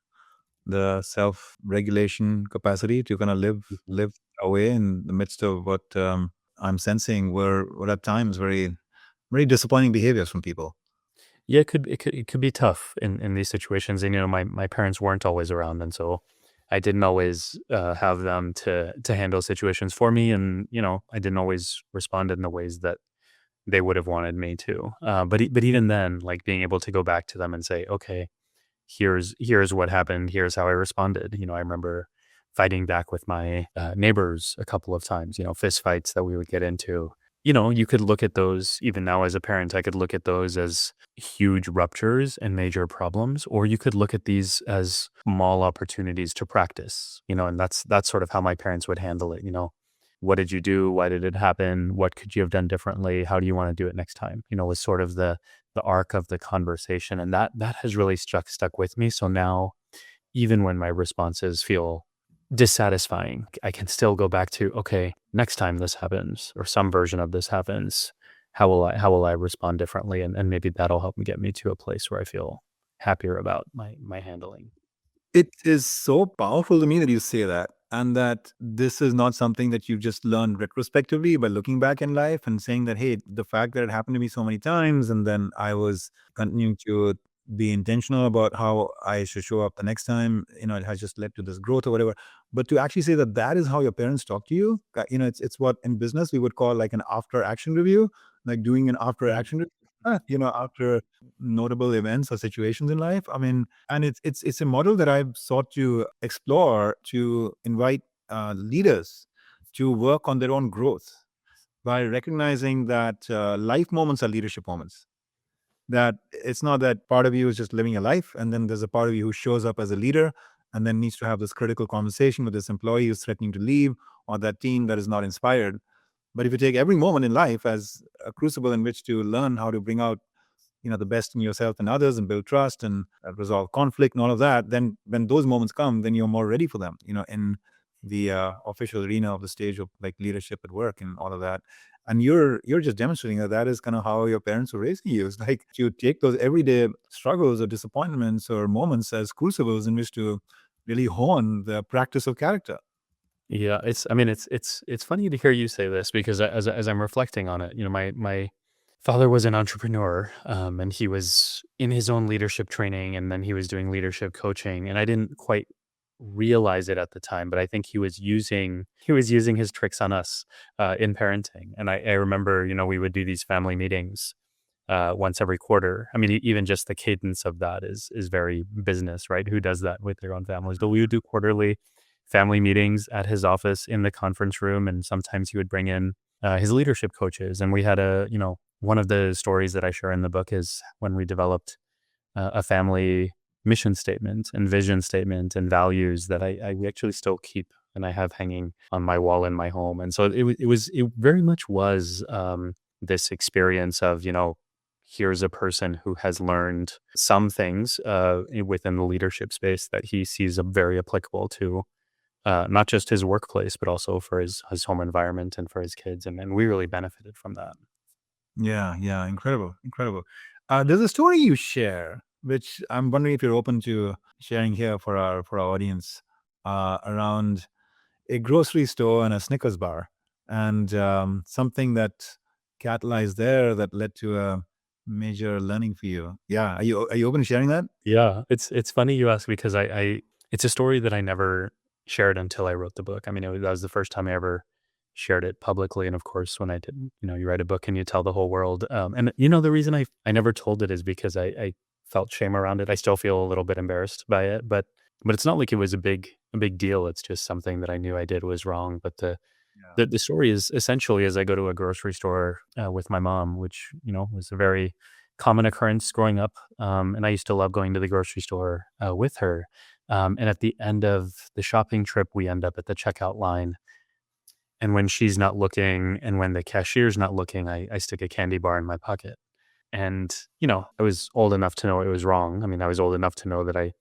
the self-regulation capacity to kind of Mhm. live away in the midst of what, I'm sensing were at times very disappointing behaviors from people. Yeah, it could be tough in these situations. And my parents weren't always around, and so I didn't always have them to handle situations for me. And I didn't always respond in the ways that they would have wanted me to. But even then, like being able to go back to them and say, okay, here's what happened. Here's how I responded. I remember fighting back with my neighbors a couple of times. Fist fights that we would get into. You could look at those even now as a parent. I could look at those as huge ruptures and major problems, or you could look at these as small opportunities to practice. And that's sort of how my parents would handle it. What did you do? Why did it happen? What could you have done differently? How do you want to do it next time? Was sort of the arc of the conversation, and that has really stuck with me. So now, even when my responses feel dissatisfying, I can still go back to, okay, next time this happens or some version of this happens, how will I respond differently? And maybe that'll help me get me to a place where I feel happier about my handling. It is so powerful to me that you say that, and that this is not something that you just learned retrospectively by looking back in life and saying that, hey, the fact that it happened to me so many times, and then I was continuing to be intentional about how I should show up the next time, it has just led to this growth or whatever. But to actually say that that is how your parents talk to you, it's what in business we would call like an after action review, like doing an after Mm. action after notable events or situations in life. I mean, and it's a model that I've sought to explore, to invite leaders to work on their own growth by recognizing that life moments are leadership moments. That it's not that part of you is just living a life, and then there's a part of you who shows up as a leader and then needs to have this critical conversation with this employee who's threatening to leave, or that team that is not inspired. But if you take every moment in life as a crucible in which to learn how to bring out the best in yourself and others, and build trust and resolve conflict and all of that, then when those moments come, then you're more ready for them, in the official arena of the stage of like leadership at work and all of that. And you're just demonstrating that that is kind of how your parents were raising you. It's like you take those everyday struggles or disappointments or moments as crucibles in which to really hone the practice of character. Yeah, I mean, it's funny to hear you say this because as I'm reflecting on it, my father was an entrepreneur, and he was in his own leadership training, and then he was doing leadership coaching, and I didn't quite realize it at the time, but I think he was using his tricks on us in parenting. And I remember, we would do these family meetings once every quarter. I mean, even just the cadence of that is very business, right? Who does that with their own families? But we would do quarterly family meetings at his office in the conference room, and sometimes he would bring in his leadership coaches. And we had one of the stories that I share in the book is when we developed a family mission statement and vision statement and values that I actually still keep and I have hanging on my wall in my home. And so it very much was this experience of, here's a person who has learned some things within the leadership space that he sees very applicable to not just his workplace, but also for his home environment and for his kids. And we really benefited from that. Yeah, yeah, incredible, incredible. There's a story you share, which I'm wondering if you're open to sharing here for our audience, around a grocery store and a Snickers bar, and something that catalyzed there that led to a major learning for you. Yeah, are you open to sharing that? Yeah, it's funny you ask because I it's a story that I never shared until I wrote the book. I mean, that was the first time I ever shared it publicly, and of course, when I did, you write a book and you tell the whole world. And the reason I never told it is because I felt shame around it. I still feel a little bit embarrassed by it, but it's not like it was a big deal. It's just something that I knew I did was wrong. But the Yeah. the, the story is essentially as I go to a grocery store with my mom, which was a very common occurrence growing up, and I used to love going to the grocery store with her. And at the end of the shopping trip, we end up at the checkout line. And when she's not looking, and when the cashier's not looking, I stick a candy bar in my pocket. And I was old enough to know it was wrong. I mean, I was old enough to know that I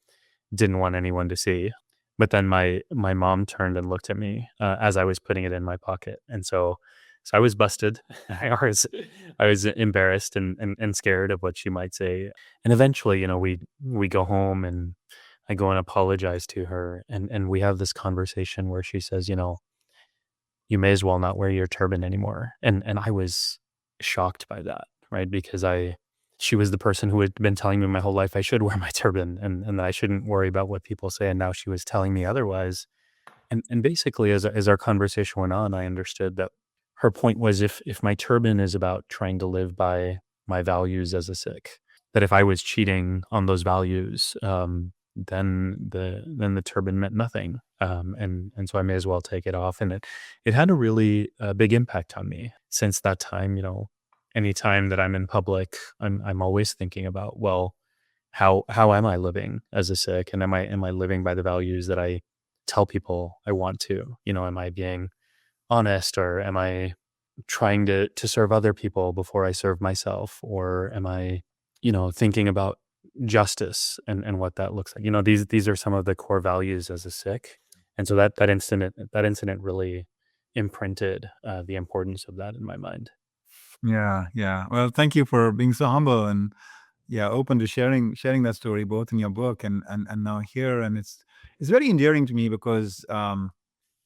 didn't want anyone to see. But then my mom turned and looked at me as I was putting it in my pocket, and so I was busted. I was embarrassed and scared of what she might say. And eventually, we go home, and I go and apologize to her, and we have this conversation where she says, you may as well not wear your turban anymore. And I was shocked by that, right? Because she was the person who had been telling me my whole life I should wear my turban and that I shouldn't worry about what people say. And now she was telling me otherwise. And basically as our conversation went on, I understood that her point was, if my turban is about trying to live by my values as a Sikh, that if I was cheating on those values, then the turban meant nothing, and so I may as well take it off. And it had a really big impact on me. Since that time, anytime that I'm in public, I'm always thinking about, well, how am I living as a Sikh, and am I living by the values that I tell people I want to? Am I being honest, or am I trying to serve other people before I serve myself, or am I, thinking about justice and what that looks like? These are some of the core values as a Sikh, and so that incident really imprinted the importance of that in my mind. Yeah, yeah. Well, thank you for being so humble and yeah, open to sharing that story both in your book and now here. And it's very endearing to me because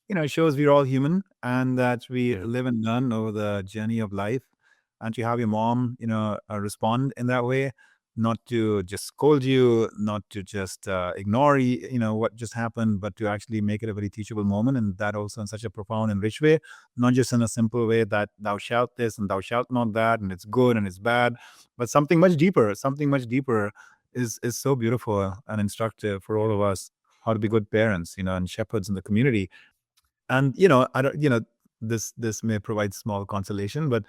it shows we're all human and that we Yeah. live and learn over the journey of life. And to have your mom, respond in that way, not to just scold you, not to just ignore, what just happened, but to actually make it a very teachable moment. And that also in such a profound and rich way, not just in a simple way that thou shalt this and thou shalt not that, and it's good and it's bad, but something much deeper is so beautiful and instructive for all of us how to be good parents, and shepherds in the community. And I don't, this may provide small consolation, but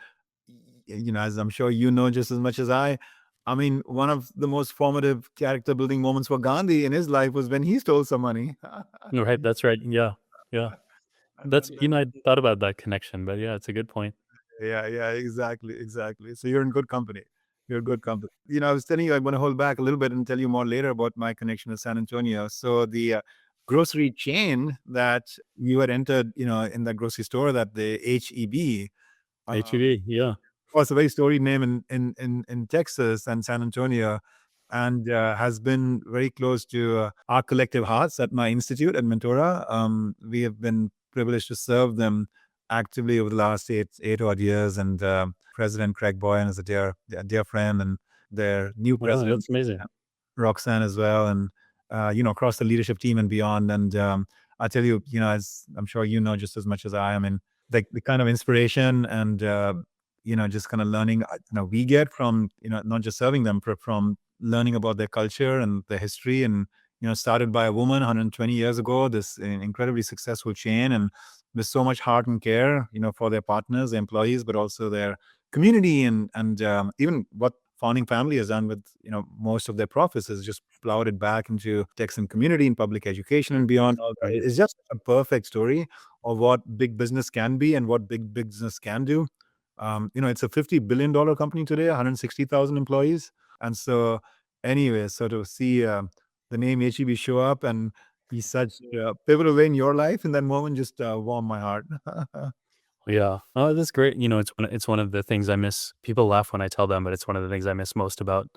as I'm sure just as much as I mean, one of the most formative character building moments for Gandhi in his life was when he stole some money. Right, that's right. Yeah, yeah. That's, And I thought about that connection, but yeah, it's a good point. yeah, yeah, exactly. So you're in good company. You're in good company. I was telling you, I want to hold back a little bit and tell you more later about my connection to San Antonio. So the grocery chain that you had entered, in that grocery store, that the HEB, HEV, yeah. was a very storied name in Texas and San Antonio, and has been very close to our collective hearts at my institute at Mentora. We have been privileged to serve them actively over the last eight odd years, and President Craig Boyan is a dear friend, and their new Wow, president that's amazing. Roxanne as well, and across the leadership team and beyond. And I tell you, as I'm sure just as much as I mean, the kind of inspiration and just kind of learning, we get from not just serving them, but from learning about their culture and their history, and started by a woman 120 years ago. This incredibly successful chain, and with so much heart and care, for their partners, their employees, but also their community, and even what founding family has done with most of their profits is just plowed it back into Texan community and public education and beyond. It's just a perfect story of what big business can be and what big business can do. It's a $50 billion company today, 160,000 employees, and so anyway, so to see the name HEB show up and be such a pivotal way in your life in that moment just warmed my heart. Yeah. Oh, that's great. It's one of the things I miss. People laugh when I tell them, but it's one of the things I miss most about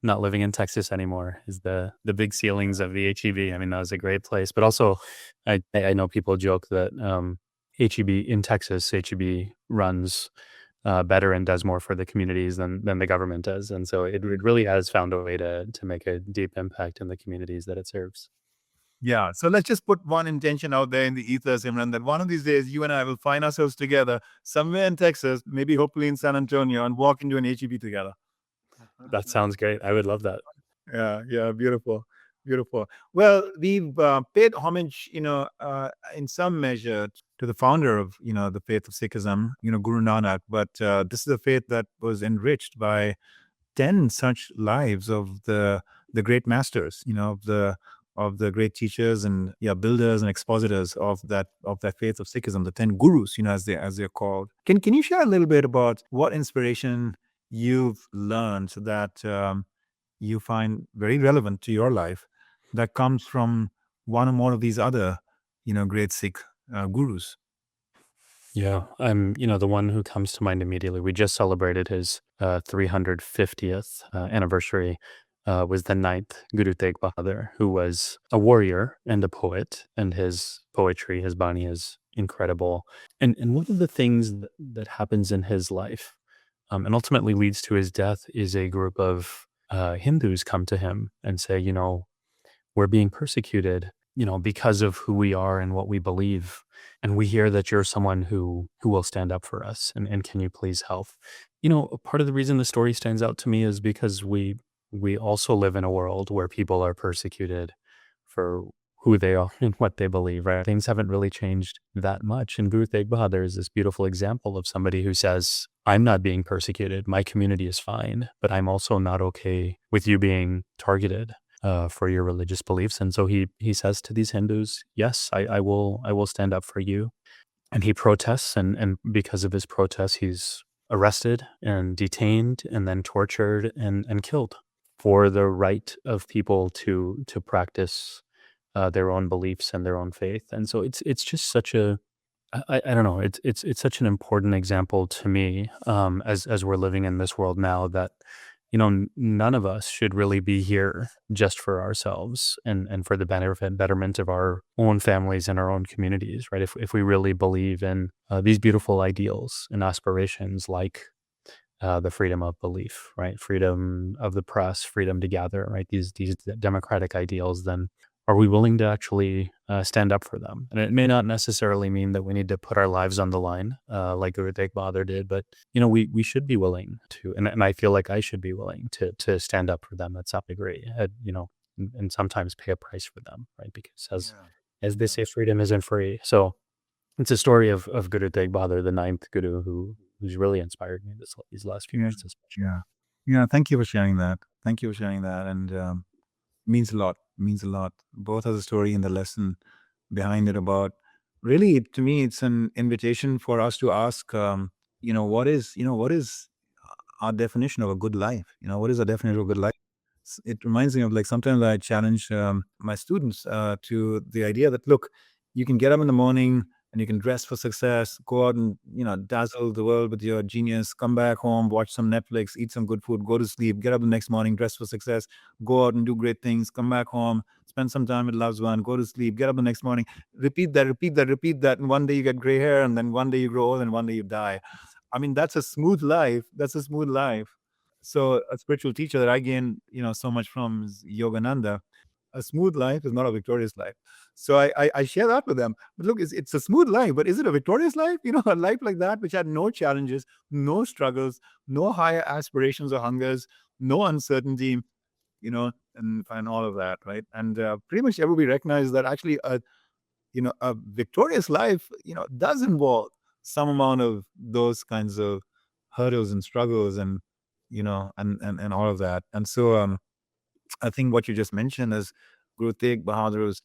not living in Texas anymore is the big ceilings of the HEB. I mean, that was a great place, but also I know people joke that HEB in Texas, HEB runs better and does more for the communities than the government does, and so it really has found a way to make a deep impact in the communities that it serves. Yeah. So let's just put one intention out there in the ether, Simran, that one of these days you and I will find ourselves together somewhere in Texas, maybe hopefully in San Antonio, and walk into an HEB together. That sounds great. I would love that. Yeah, yeah, beautiful, beautiful. Well, we've paid homage, in some measure to the founder of, the faith of Sikhism, Guru Nanak. But this is a faith that was enriched by 10 such lives of the great masters, of the great teachers and builders and expositors of that faith of Sikhism, the 10 gurus, as they're called. Can you share a little bit about what inspiration you've learned that you find very relevant to your life that comes from one or more of these other, great Sikh gurus? Yeah, the one who comes to mind immediately. We just celebrated his 350th anniversary. Was the ninth Guru Tegh Bahadur, who was a warrior and a poet, and his poetry, his bani, is incredible. And one of the things that happens in his life, and ultimately leads to his death, is a group of Hindus come to him and say, we're being persecuted. because of who we are and what we believe. And we hear that you're someone who will stand up for us, and can you please help? Part of the reason the story stands out to me is because we also live in a world where people are persecuted for who they are and what they believe, right? Things haven't really changed that much. And Guru Tegh Bahadur is this beautiful example of somebody who says, I'm not being persecuted. My community is fine, but I'm also not okay with you being targeted for your religious beliefs. And so he says to these Hindus, yes, I will stand up for you. And he protests, and because of his protests, he's arrested and detained and then tortured and killed for the right of people to practice their own beliefs and their own faith. And so it's just such a I don't know. It's such an important example to me, as we're living in this world now, that none of us should really be here just for ourselves and for the betterment of our own families and our own communities, right? If we really believe in these beautiful ideals and aspirations, like the freedom of belief, right? Freedom of the press, freedom to gather, right? These democratic ideals, then are we willing to actually stand up for them? And it may not necessarily mean that we need to put our lives on the line, like Guru Tegh Bahadur did, but we should be willing to, and I feel like I should be willing to stand up for them at some degree, and sometimes pay a price for them, right? Because as they say, freedom isn't free. So it's a story of Guru Tegh Bahadur, the ninth Guru, who's really inspired me these last few Yeah, months, especially. yeah. Thank you for sharing that. Thank you for sharing that, and means a lot. Means a lot. Both as a story and the lesson behind it. About really, to me, it's an invitation for us to ask, what is our definition of a good life? What is our definition of a good life? It reminds me of, like, sometimes I challenge my students to the idea that, look, you can get up in the morning and you can dress for success, go out and dazzle the world with your genius, come back home, watch some Netflix, eat some good food, go to sleep, get up the next morning, dress for success, go out and do great things, come back home, spend some time with loved one, go to sleep, get up the next morning, repeat that, repeat that, repeat that, and one day you get gray hair, and then one day you grow old, and one day you die. I mean, that's a smooth life. That's a smooth life. So a spiritual teacher that I gain, so much from is Yogananda. A smooth life is not a victorious life. So I share that with them. But look, it's a smooth life, but is it a victorious life? A life like that, which had no challenges, no struggles, no higher aspirations or hungers, no uncertainty, and all of that, right? And pretty much everybody recognizes that actually a victorious life, does involve some amount of those kinds of hurdles and struggles, and and all of that. And so I think what you just mentioned is Guru Tegh Bahadur's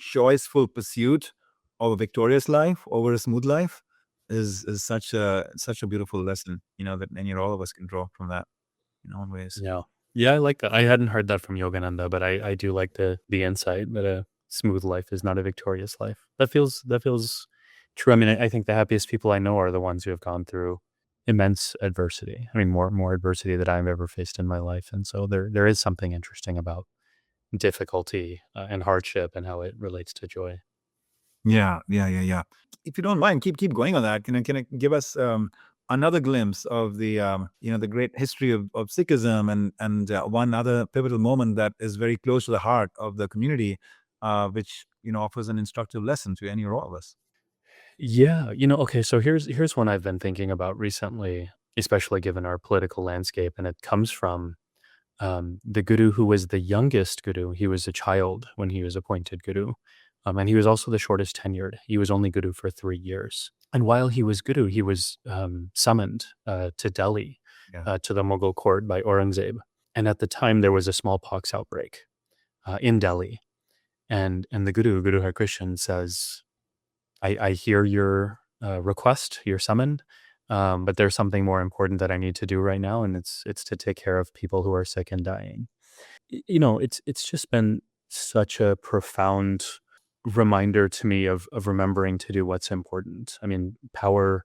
choiceful pursuit of a victorious life over a smooth life is such a beautiful lesson, that any and all of us can draw from that in our own ways. Yeah. Yeah, I like that. I hadn't heard that from Yogananda, but I do like the insight that a smooth life is not a victorious life. That feels true. I mean, I think the happiest people I know are the ones who have gone through immense adversity. I mean, more adversity that I've ever faced in my life. And so there is something interesting about difficulty and hardship and how it relates to joy. Yeah. If you don't mind, keep going on that. Can I give us another glimpse of the great history of Sikhism, and one other pivotal moment that is very close to the heart of the community, which offers an instructive lesson to any or all of us. Yeah, okay, so here's one I've been thinking about recently, especially given our political landscape, and it comes from the guru who was the youngest guru. He was a child when he was appointed guru, and he was also the shortest tenured. He was only guru for 3 years. And while he was guru, he was summoned to Delhi, Yeah. to the Mughal court by Aurangzeb. And at the time, there was a smallpox outbreak in Delhi. And the Guru Har Krishan, says, I hear your request, your summon, but there's something more important that I need to do right now, and it's to take care of people who are sick and dying. It's just been such a profound reminder to me of remembering to do what's important. I mean, power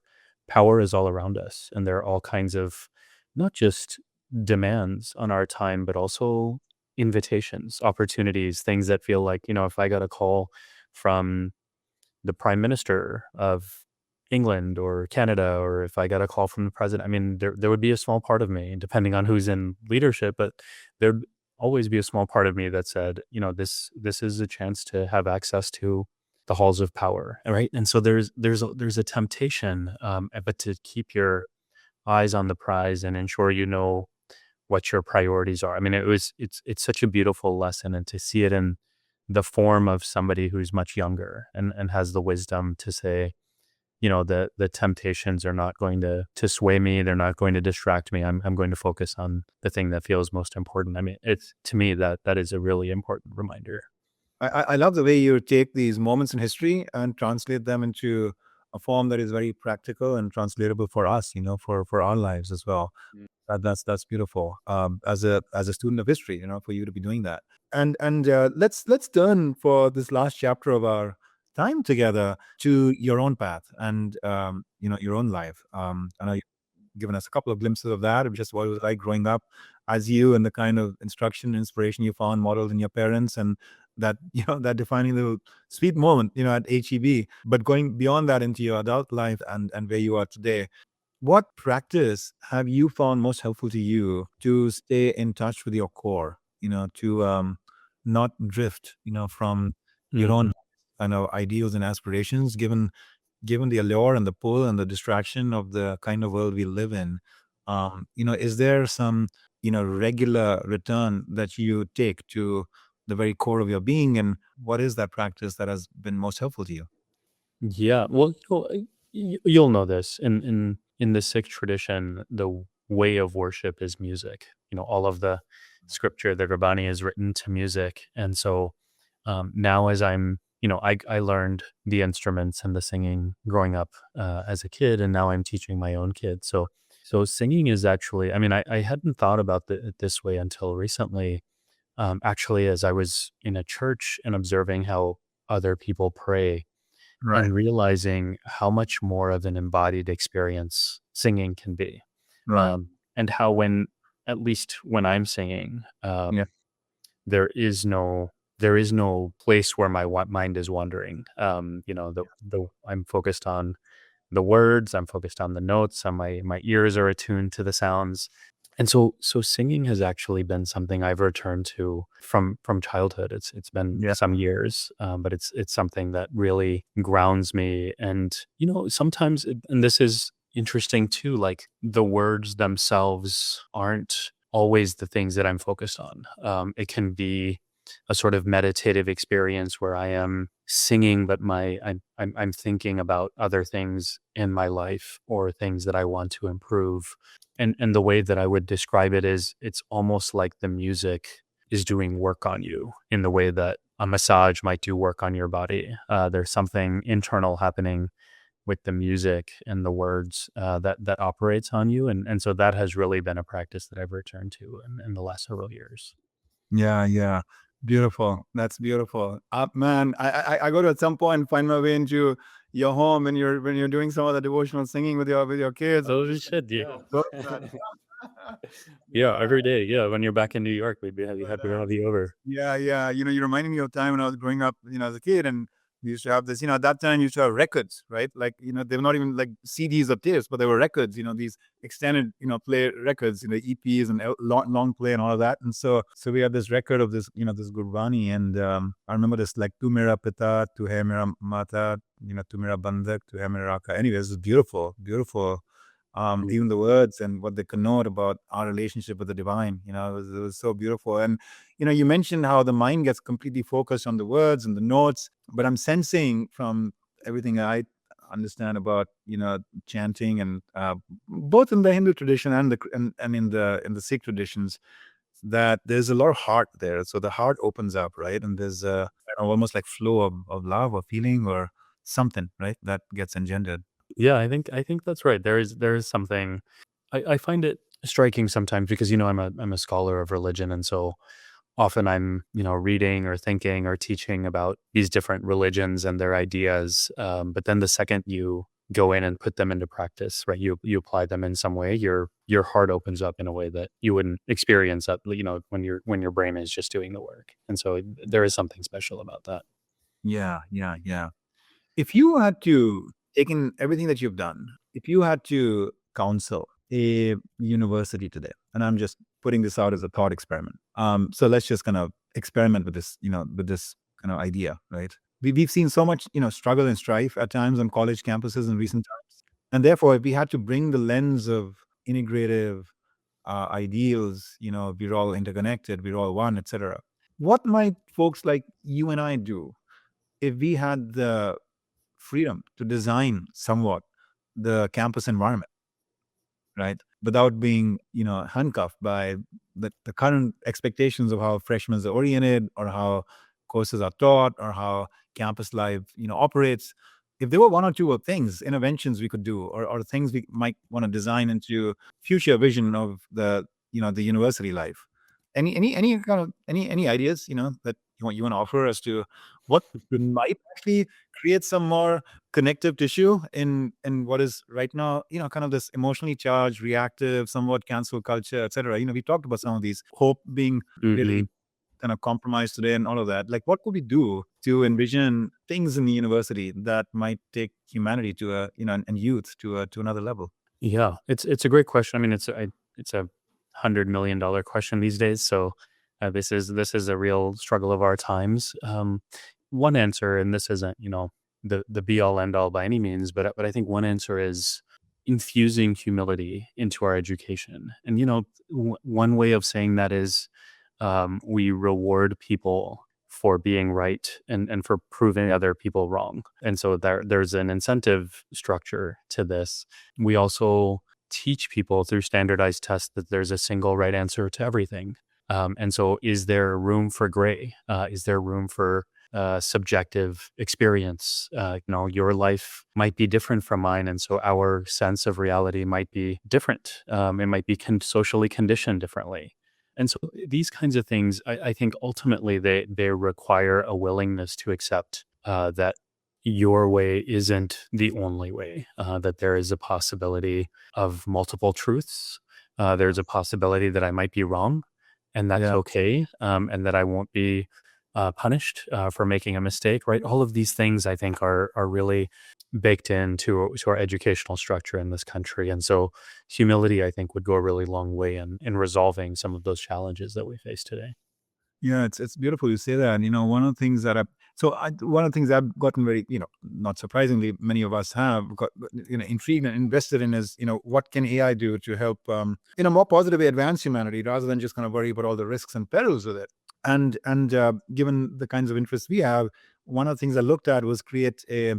is all around us, and there are all kinds of not just demands on our time, but also invitations, opportunities, things that feel like, if I got a call from the prime minister of England or Canada, or if I got a call from the president, I mean, there would be a small part of me, depending on who's in leadership, but there always be a small part of me that said, this is a chance to have access to the halls of power, right? And so there's a temptation, but to keep your eyes on the prize and ensure what your priorities are. I mean, it's such a beautiful lesson, and to see it in the form of somebody who's much younger and has the wisdom to say, the temptations are not going to sway me. They're not going to distract me. I'm going to focus on the thing that feels most important. I mean, it's, to me, that is a really important reminder. I love the way you take these moments in history and translate them into a form that is very practical and translatable for us, for our lives as well. That's beautiful. As a student of history, for you to be doing that. And let's turn for this last chapter of our time together to your own path and your own life. I know you've given us a couple of glimpses of that, of just what it was like growing up as you, and the kind of instruction and inspiration you found modeled in your parents, and that that defining little sweet moment at HEB. But going beyond that into your adult life and where you are today, what practice have you found most helpful to you to stay in touch with your core, to not drift, from your own ideals and aspirations, given the allure and the pull and the distraction of the kind of world we live in? Is there some, regular return that you take to the very core of your being? And what is that practice that has been most helpful to you? Yeah, well, you'll know this in the Sikh tradition, the way of worship is music. All of the scripture, the Gurbani, is written to music, and so now, as I learned the instruments and the singing growing up as a kid, and now I'm teaching my own kids. So singing is actually, I mean, I hadn't thought about it this way until recently. Actually, as I was in a church and observing how other people pray, Right, and realizing how much more of an embodied experience singing can be. right. And how, at least when I'm singing, Yeah, there is no place where my mind is wandering. I'm focused on the words, I'm focused on the notes, and my ears are attuned to the sounds. And so singing has actually been something I've returned to from childhood. It's been yeah, some years, but it's something that really grounds me. And sometimes, and this is interesting too, like the words themselves aren't always the things that I'm focused on. It can be a sort of meditative experience where I am singing, but I'm thinking about other things in my life or things that I want to improve. And the way that I would describe it is, it's almost like the music is doing work on you in the way that a massage might do work on your body. There's something internal happening with the music and the words that operates on you, and so that has really been a practice that I've returned to in the last several years. yeah. Beautiful. That's beautiful. Man, I go to at some point find my way into your home when you're doing some of the devotional singing with your kids. Oh, we should, yeah. So glad. Yeah, Yeah. every day. Yeah, when you're back in New York, we'd be happy to have you over. Yeah. You're reminding me of time when I was growing up, as a kid, and we used to have this, at that time you used to have records, right? Like, they were not even like CDs or tapes, but they were records, these extended, play records, EPs and long play and all of that. And so we had this record of this, this Gurbani. And I remember this, like, Tu Mera Pita, Tu Hai Mera Mata, Tu Mera Bandhak, Tu Hai Mera Raka. Anyway, this is beautiful, beautiful. Even the words and what they connote about our relationship with the divine, it was so beautiful. And you mentioned how the mind gets completely focused on the words and the notes, but I'm sensing from everything I understand about chanting, and both in the Hindu tradition and in the Sikh traditions, that there's a lot of heart there. So the heart opens up, right? And there's almost like flow of love or feeling or something, right, that gets engendered. Yeah, I think that's right. There is something, I find it striking sometimes because I'm a scholar of religion, and so often I'm reading or thinking or teaching about these different religions and their ideas. But then the second you go in and put them into practice, right, you apply them in some way, your heart opens up in a way that you wouldn't experience that when your brain is just doing the work. And so there is something special about that. Yeah. If you had to take in everything that you've done, if you had to counsel a university today, and I'm just putting this out as a thought experiment, So let's just kind of experiment with this, with this kind of idea, right? We've seen so much, struggle and strife at times on college campuses in recent times. And therefore, if we had to bring the lens of integrative ideals, we're all interconnected, we're all one, etc. What might folks like you and I do if we had the freedom to design somewhat the campus environment, right? Without being, handcuffed by the current expectations of how freshmen are oriented or how courses are taught or how campus life, operates. If there were one or two of things, interventions we could do, or things we might want to design into future vision of the university life. Any kind of any ideas, that you want to offer as to what might actually create some more connective tissue in what is right now, kind of this emotionally charged, reactive, somewhat cancel culture, etc. We talked about some of these, hope being Hmm. really kind of compromised today and all of that. Like, what could we do to envision things in the university that might take humanity to and youth to another level? Yeah, it's a great question. I mean, it's a $100 million question these days. So this is a real struggle of our times. One answer, and this isn't the be all end all by any means, but I think one answer is infusing humility into our education. And one way of saying that is we reward people for being right and for proving other people wrong. And so there's an incentive structure to this. We also teach people through standardized tests that there's a single right answer to everything. And so is there room for gray? Is there room for subjective experience? Your life might be different from mine. And so our sense of reality might be different. It might be socially conditioned differently. And so these kinds of things, I think ultimately they require a willingness to accept that your way isn't the only way, that there is a possibility of multiple truths. There's a possibility that I might be wrong, and that's Yeah. okay, and that I won't be punished for making a mistake, right? All of these things I think are really baked into to our educational structure in this country. And so humility, I think, would go a really long way in resolving some of those challenges that we face today. Yeah, it's beautiful you say that. And one of the things that one of the things I've gotten very, not surprisingly, many of us have got, intrigued and invested in is, what can AI do to help, in a more positive way advance humanity rather than just kind of worry about all the risks and perils with it. And given the kinds of interests we have, one of the things I looked at was create a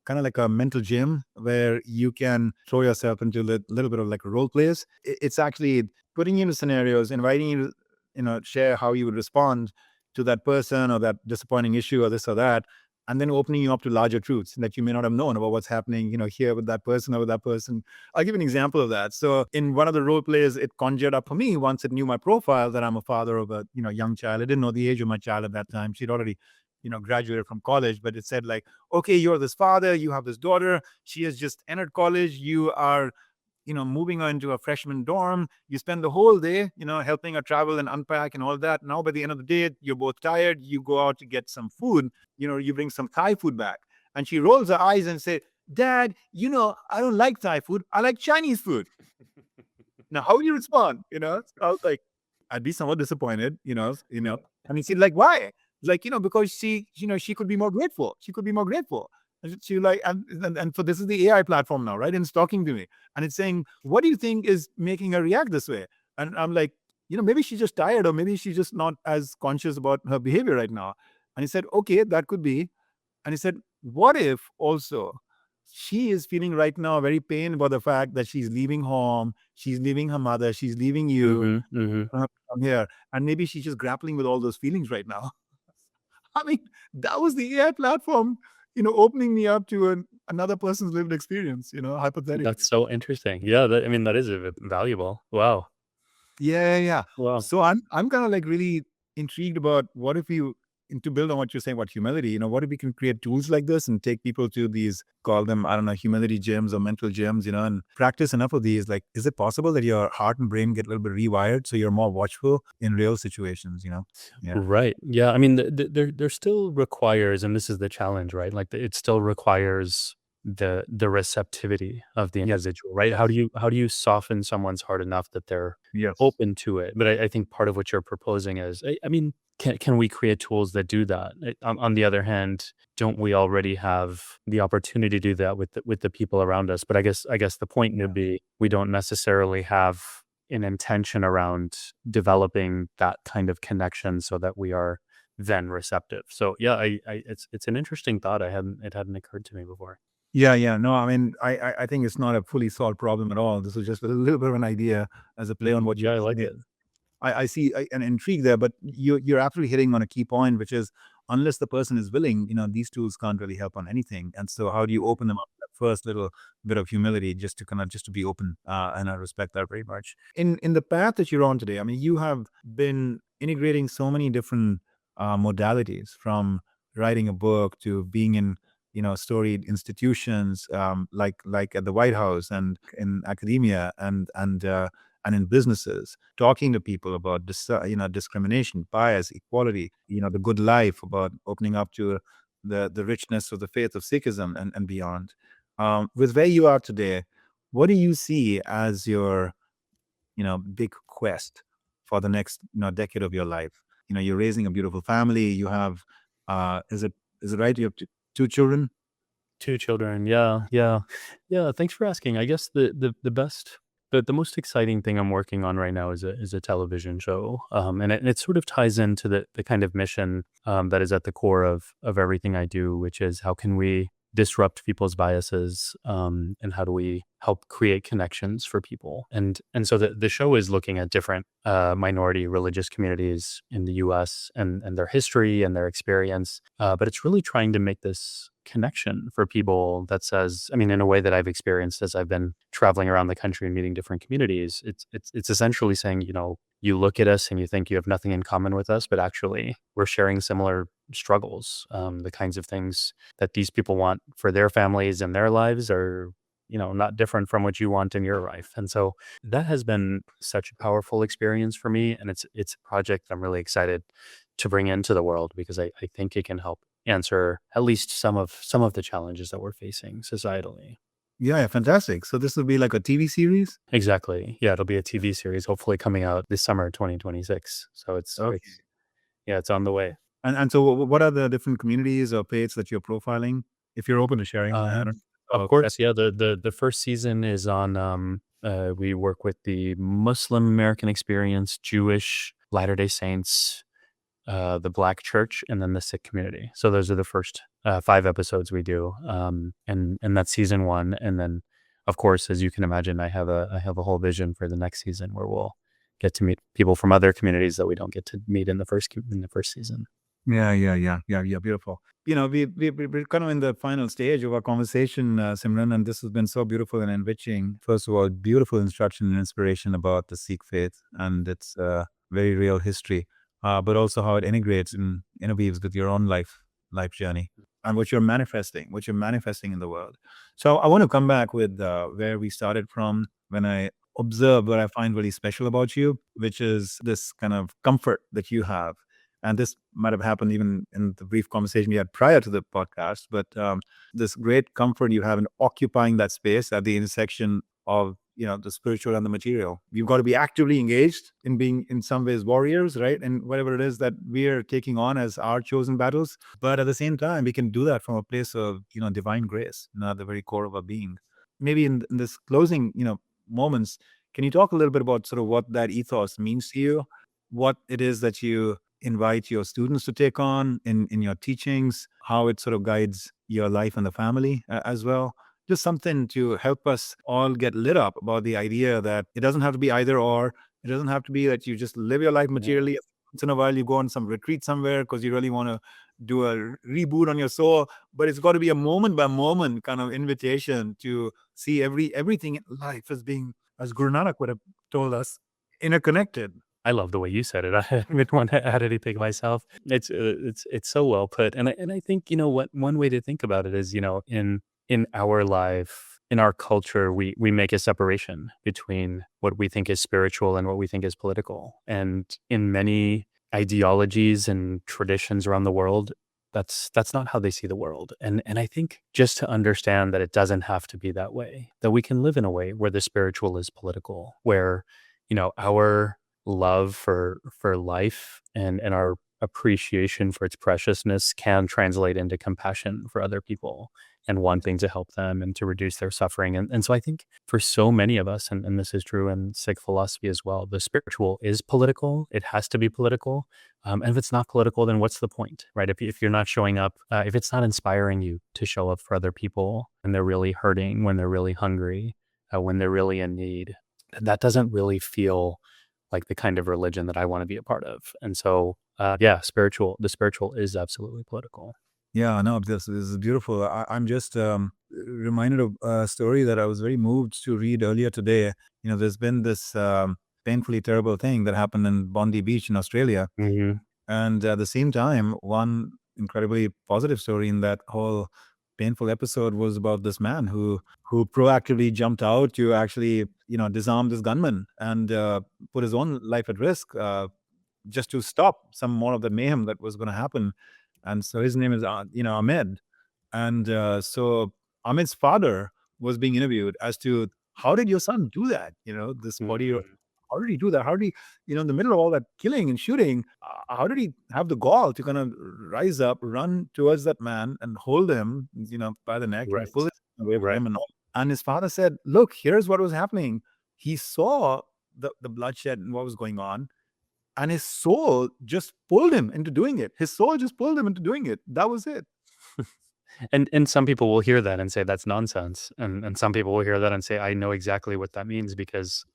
kind of like a mental gym where you can throw yourself into a little bit of like role plays. It's actually putting you into scenarios, inviting you to share how you would respond to that person or that disappointing issue or this or that, and then opening you up to larger truths that you may not have known about what's happening, here with that person or with that person. I'll give an example of that. So in one of the role plays, it conjured up for me, once it knew my profile, that I'm a father of a young child. I didn't know the age of my child at that time. She'd already graduated from college, but it said like, okay, you're this father, you have this daughter, she has just entered college, you are moving her into a freshman dorm. You spend the whole day, helping her travel and unpack and all that. Now, by the end of the day, you're both tired. You go out to get some food. You bring some Thai food back. And she rolls her eyes and say, Dad, I don't like Thai food. I like Chinese food. Now, how would you respond? I was like, I'd be somewhat disappointed, And she's like, why? Like, because she could be more grateful. She could be more grateful. And she like, and so this is the AI platform now, right? And it's talking to me and it's saying, what do you think is making her react this way? And I'm like, maybe she's just tired or maybe she's just not as conscious about her behavior right now. And he said, okay, that could be. And he said, what if also she is feeling right now very pain about the fact that she's leaving home, she's leaving her mother, she's leaving you Hmm. Hmm. from here. And maybe she's just grappling with all those feelings right now. I mean, that was the AI platform, opening me up to another person's lived experience, hypothetically. That's so interesting. Yeah, I mean, that is valuable. Wow. Yeah, yeah, yeah. Wow. So I'm kind of like really intrigued about what if you, and to build on what you're saying about humility, what if we can create tools like this and take people to these, call them, I don't know, humility gyms or mental gyms, and practice enough of these. Like, is it possible that your heart and brain get a little bit rewired so you're more watchful in real situations? Yeah. Right. Yeah. I mean, there still requires, and this is the challenge, right? Like, it still requires the receptivity of the individual, right? How do you soften someone's heart enough that they're Yes. open to it? But I think part of what you're proposing is, I mean, can we create tools that do that? On the other hand, don't we already have the opportunity to do that with the people around us? But I guess the point would be we don't necessarily have an intention around developing that kind of connection so that we are then receptive. So yeah, it's an interesting thought. It hadn't occurred to me before. Yeah. No, I mean, I think it's not a fully solved problem at all. This was just a little bit of an idea as a play on what you Yeah, I like said. it. I see an intrigue there, but you're absolutely hitting on a key point, which is unless the person is willing, these tools can't really help on anything. And so, how do you open them up? That first little bit of humility, just to be open, and I respect that very much. In the path that you're on today, I mean, you have been integrating so many different modalities, from writing a book to being in storied institutions, like at the White House and in academia and in businesses, talking to people about discrimination, bias, equality, the good life, about opening up to the richness of the faith of Sikhism and beyond. With where you are today, what do you see as your big quest for the next decade of your life? You're raising a beautiful family. You have, is it right? You have two children. 2 children, yeah, yeah. Yeah, thanks for asking. I guess the best the most exciting thing I'm working on right now is a television show, and it sort of ties into the kind of mission, that is at the core of everything I do, which is how can we disrupt people's biases, and how do we help create connections for people? And so the show is looking at different, minority religious communities in the U.S. and their history and their experience, but it's really trying to make this connection for people that says, I mean, in a way that I've experienced as I've been traveling around the country and meeting different communities, it's essentially saying, you look at us and you think you have nothing in common with us, but actually we're sharing similar struggles. The kinds of things that these people want for their families and their lives are, not different from what you want in your life. And so that has been such a powerful experience for me. And it's a project I'm really excited to bring into the world because I think it can help answer at least some of the challenges that we're facing societally. Yeah, fantastic. So this will be like a TV series. Exactly. Yeah, it'll be a TV series, hopefully coming out this summer, 2026. So Okay. it's on the way. And so, what are the different communities or faiths that you're profiling? If you're open to sharing, I don't Of know. course, yeah. The first season is on. We work with the Muslim American Experience, Jewish, Latter-day Saints, the Black Church, and then the Sikh community. So those are the first 5 episodes we do, and that's season 1. And then, of course, as you can imagine, I have a whole vision for the next season where we'll get to meet people from other communities that we don't get to meet in the first season. Yeah. Beautiful. We're kind of in the final stage of our conversation, Simran, and this has been so beautiful and enriching. First of all, beautiful instruction and inspiration about the Sikh faith and its very real history, but also how it integrates and interweaves with your own life journey and what you're manifesting in the world. So I want to come back with where we started from when I observed what I find really special about you, which is this kind of comfort that you have. And this might have happened even in the brief conversation we had prior to the podcast, but this great comfort you have in occupying that space at the intersection of the spiritual and the material. You've got to be actively engaged in being, in some ways, warriors, right? And whatever it is that we are taking on as our chosen battles. But at the same time, we can do that from a place of divine grace, at the very core of our being. Maybe in this closing moments, can you talk a little bit about sort of what that ethos means to you, what it is that you invite your students to take on in your teachings, how it sort of guides your life and the family as well? Just something to help us all get lit up about the idea that it doesn't have to be either or. It doesn't have to be that you just live your life materially. Once in a while, you go on some retreat somewhere because you really want to do a reboot on your soul. But it's got to be a moment by moment kind of invitation to see everything in life as being, as Guru Nanak would have told us, interconnected. I love the way you said it. I haven't want to add anything myself. It's so well put, and I think what one way to think about it is in our life, in our culture, we make a separation between what we think is spiritual and what we think is political, and in many ideologies and traditions around the world, That's not how they see the world. And I think just to understand that it doesn't have to be that way, that we can live in a way where the spiritual is political, where, our love for life and our appreciation for its preciousness can translate into compassion for other people and wanting to help them and to reduce their suffering. And so I think for so many of us, and this is true in Sikh philosophy as well, the spiritual is political. It has to be political. And if it's not political, then what's the point, right? If you're not showing up, if it's not inspiring you to show up for other people when they're really hurting, when they're really hungry, when they're really in need, then that doesn't really feel like the kind of religion that I want to be a part of. And so, the spiritual is absolutely political. Yeah, no, this is beautiful. I'm just reminded of a story that I was very moved to read earlier today. There's been this painfully terrible thing that happened in Bondi Beach in Australia. Hmm. And at the same time, one incredibly positive story in that whole painful episode was about this man who proactively jumped out to actually, disarm this gunman and put his own life at risk, just to stop some more of the mayhem that was going to happen. And so his name is, Ahmed. And so Ahmed's father was being interviewed as to how did your son do that? This 40-year-old, how did he do that? How did he, in the middle of all that killing and shooting, how did he have the gall to kind of rise up, run towards that man and hold him, by the neck and Right. pull it away from Right. him and all. And his father said, look, here's what was happening. He saw the bloodshed and what was going on. And his soul just pulled him into doing it. His soul just pulled him into doing it. That was it. And some people will hear that and say that's nonsense. And some people will hear that and say, I know exactly what that means because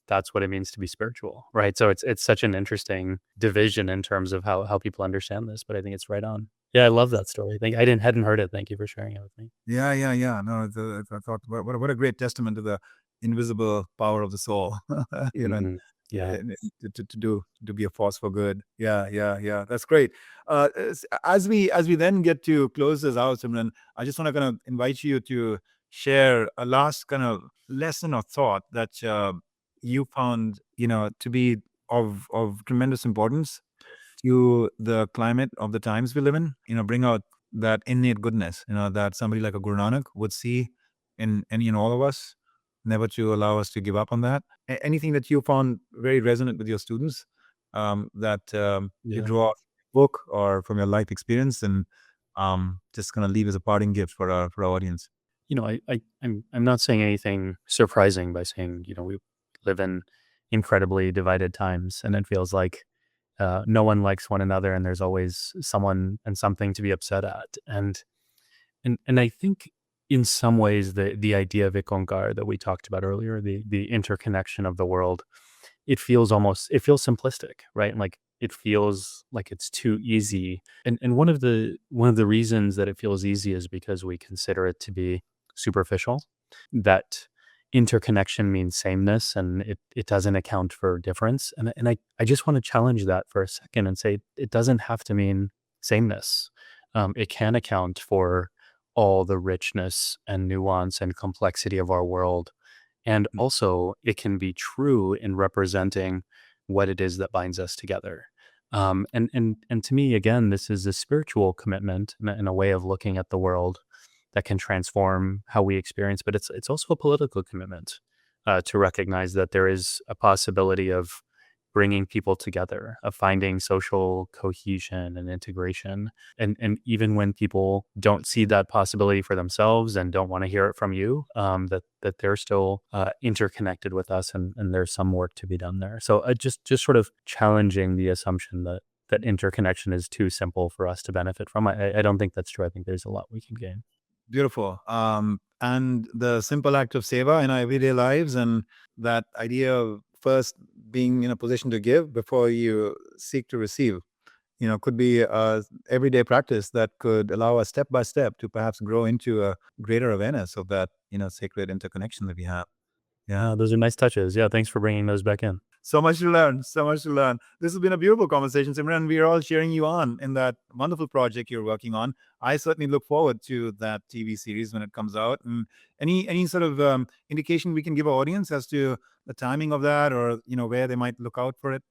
that's what it means to be spiritual. Right. So it's such an interesting division in terms of how people understand this, but I think it's right on. Yeah, I love that story. I hadn't heard it. Thank you for sharing it with me. Yeah, yeah, yeah. No, I thought, what a great testament to the invisible power of the soul. And Mhm. Yeah. to be a force for good. Yeah, yeah, yeah. That's great. As we then get to close this out, Simran, I just want to kind of invite you to share a last kind of lesson or thought that you found, to be of tremendous importance to the climate of the times we live in. Bring out that innate goodness, that somebody like a Guru Nanak would see in all of us, never to allow us to give up on that. Anything that you found very resonant with your students, that you Yeah. draw book or from your life experience, and just gonna leave as a parting gift for our audience. I'm not saying anything surprising by saying, we live in incredibly divided times, and it feels like no one likes one another, and there's always someone and something to be upset at. And I think in some ways the idea of Ikonkar that we talked about earlier, the interconnection of the world, it feels simplistic, right? Like it feels like it's too easy. And one of the reasons that it feels easy is because we consider it to be superficial, that interconnection means sameness and it doesn't account for difference. And I just want to challenge that for a second and say it doesn't have to mean sameness. It can account for all the richness and nuance and complexity of our world. And also, it can be true in representing what it is that binds us together. And to me, again, this is a spiritual commitment and a way of looking at the world that can transform how we experience. But it's also a political commitment to recognize that there is a possibility of bringing people together, of finding social cohesion and integration. And even when people don't see that possibility for themselves and don't want to hear it from you, that they're still interconnected with us, and there's some work to be done there. So just sort of challenging the assumption that interconnection is too simple for us to benefit from. I don't think that's true. I think there's a lot we can gain. Beautiful. And the simple act of seva in our everyday lives, and that idea of first being in a position to give before you seek to receive, could be a everyday practice that could allow us step by step to perhaps grow into a greater awareness of that, sacred interconnection that we have. Yeah. Those are nice touches. Yeah, thanks for bringing those back in. So much to learn. So much to learn. This has been a beautiful conversation, Simran. We are all cheering you on in that wonderful project you're working on. I certainly look forward to that TV series when it comes out. And any sort of indication we can give our audience as to the timing of that, or where they might look out for it,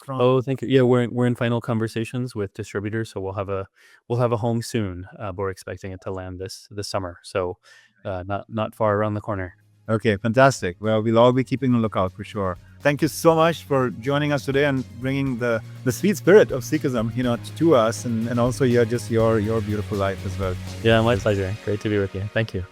from. Oh, thank you. Yeah, we're in final conversations with distributors, so we'll have a home soon. We're expecting it to land this summer, so not far around the corner. Okay, fantastic. Well, we'll all be keeping a lookout for sure. Thank you so much for joining us today and bringing the sweet spirit of Sikhism, to us, and also just your beautiful life as well. Yeah, my pleasure. Great to be with you. Thank you.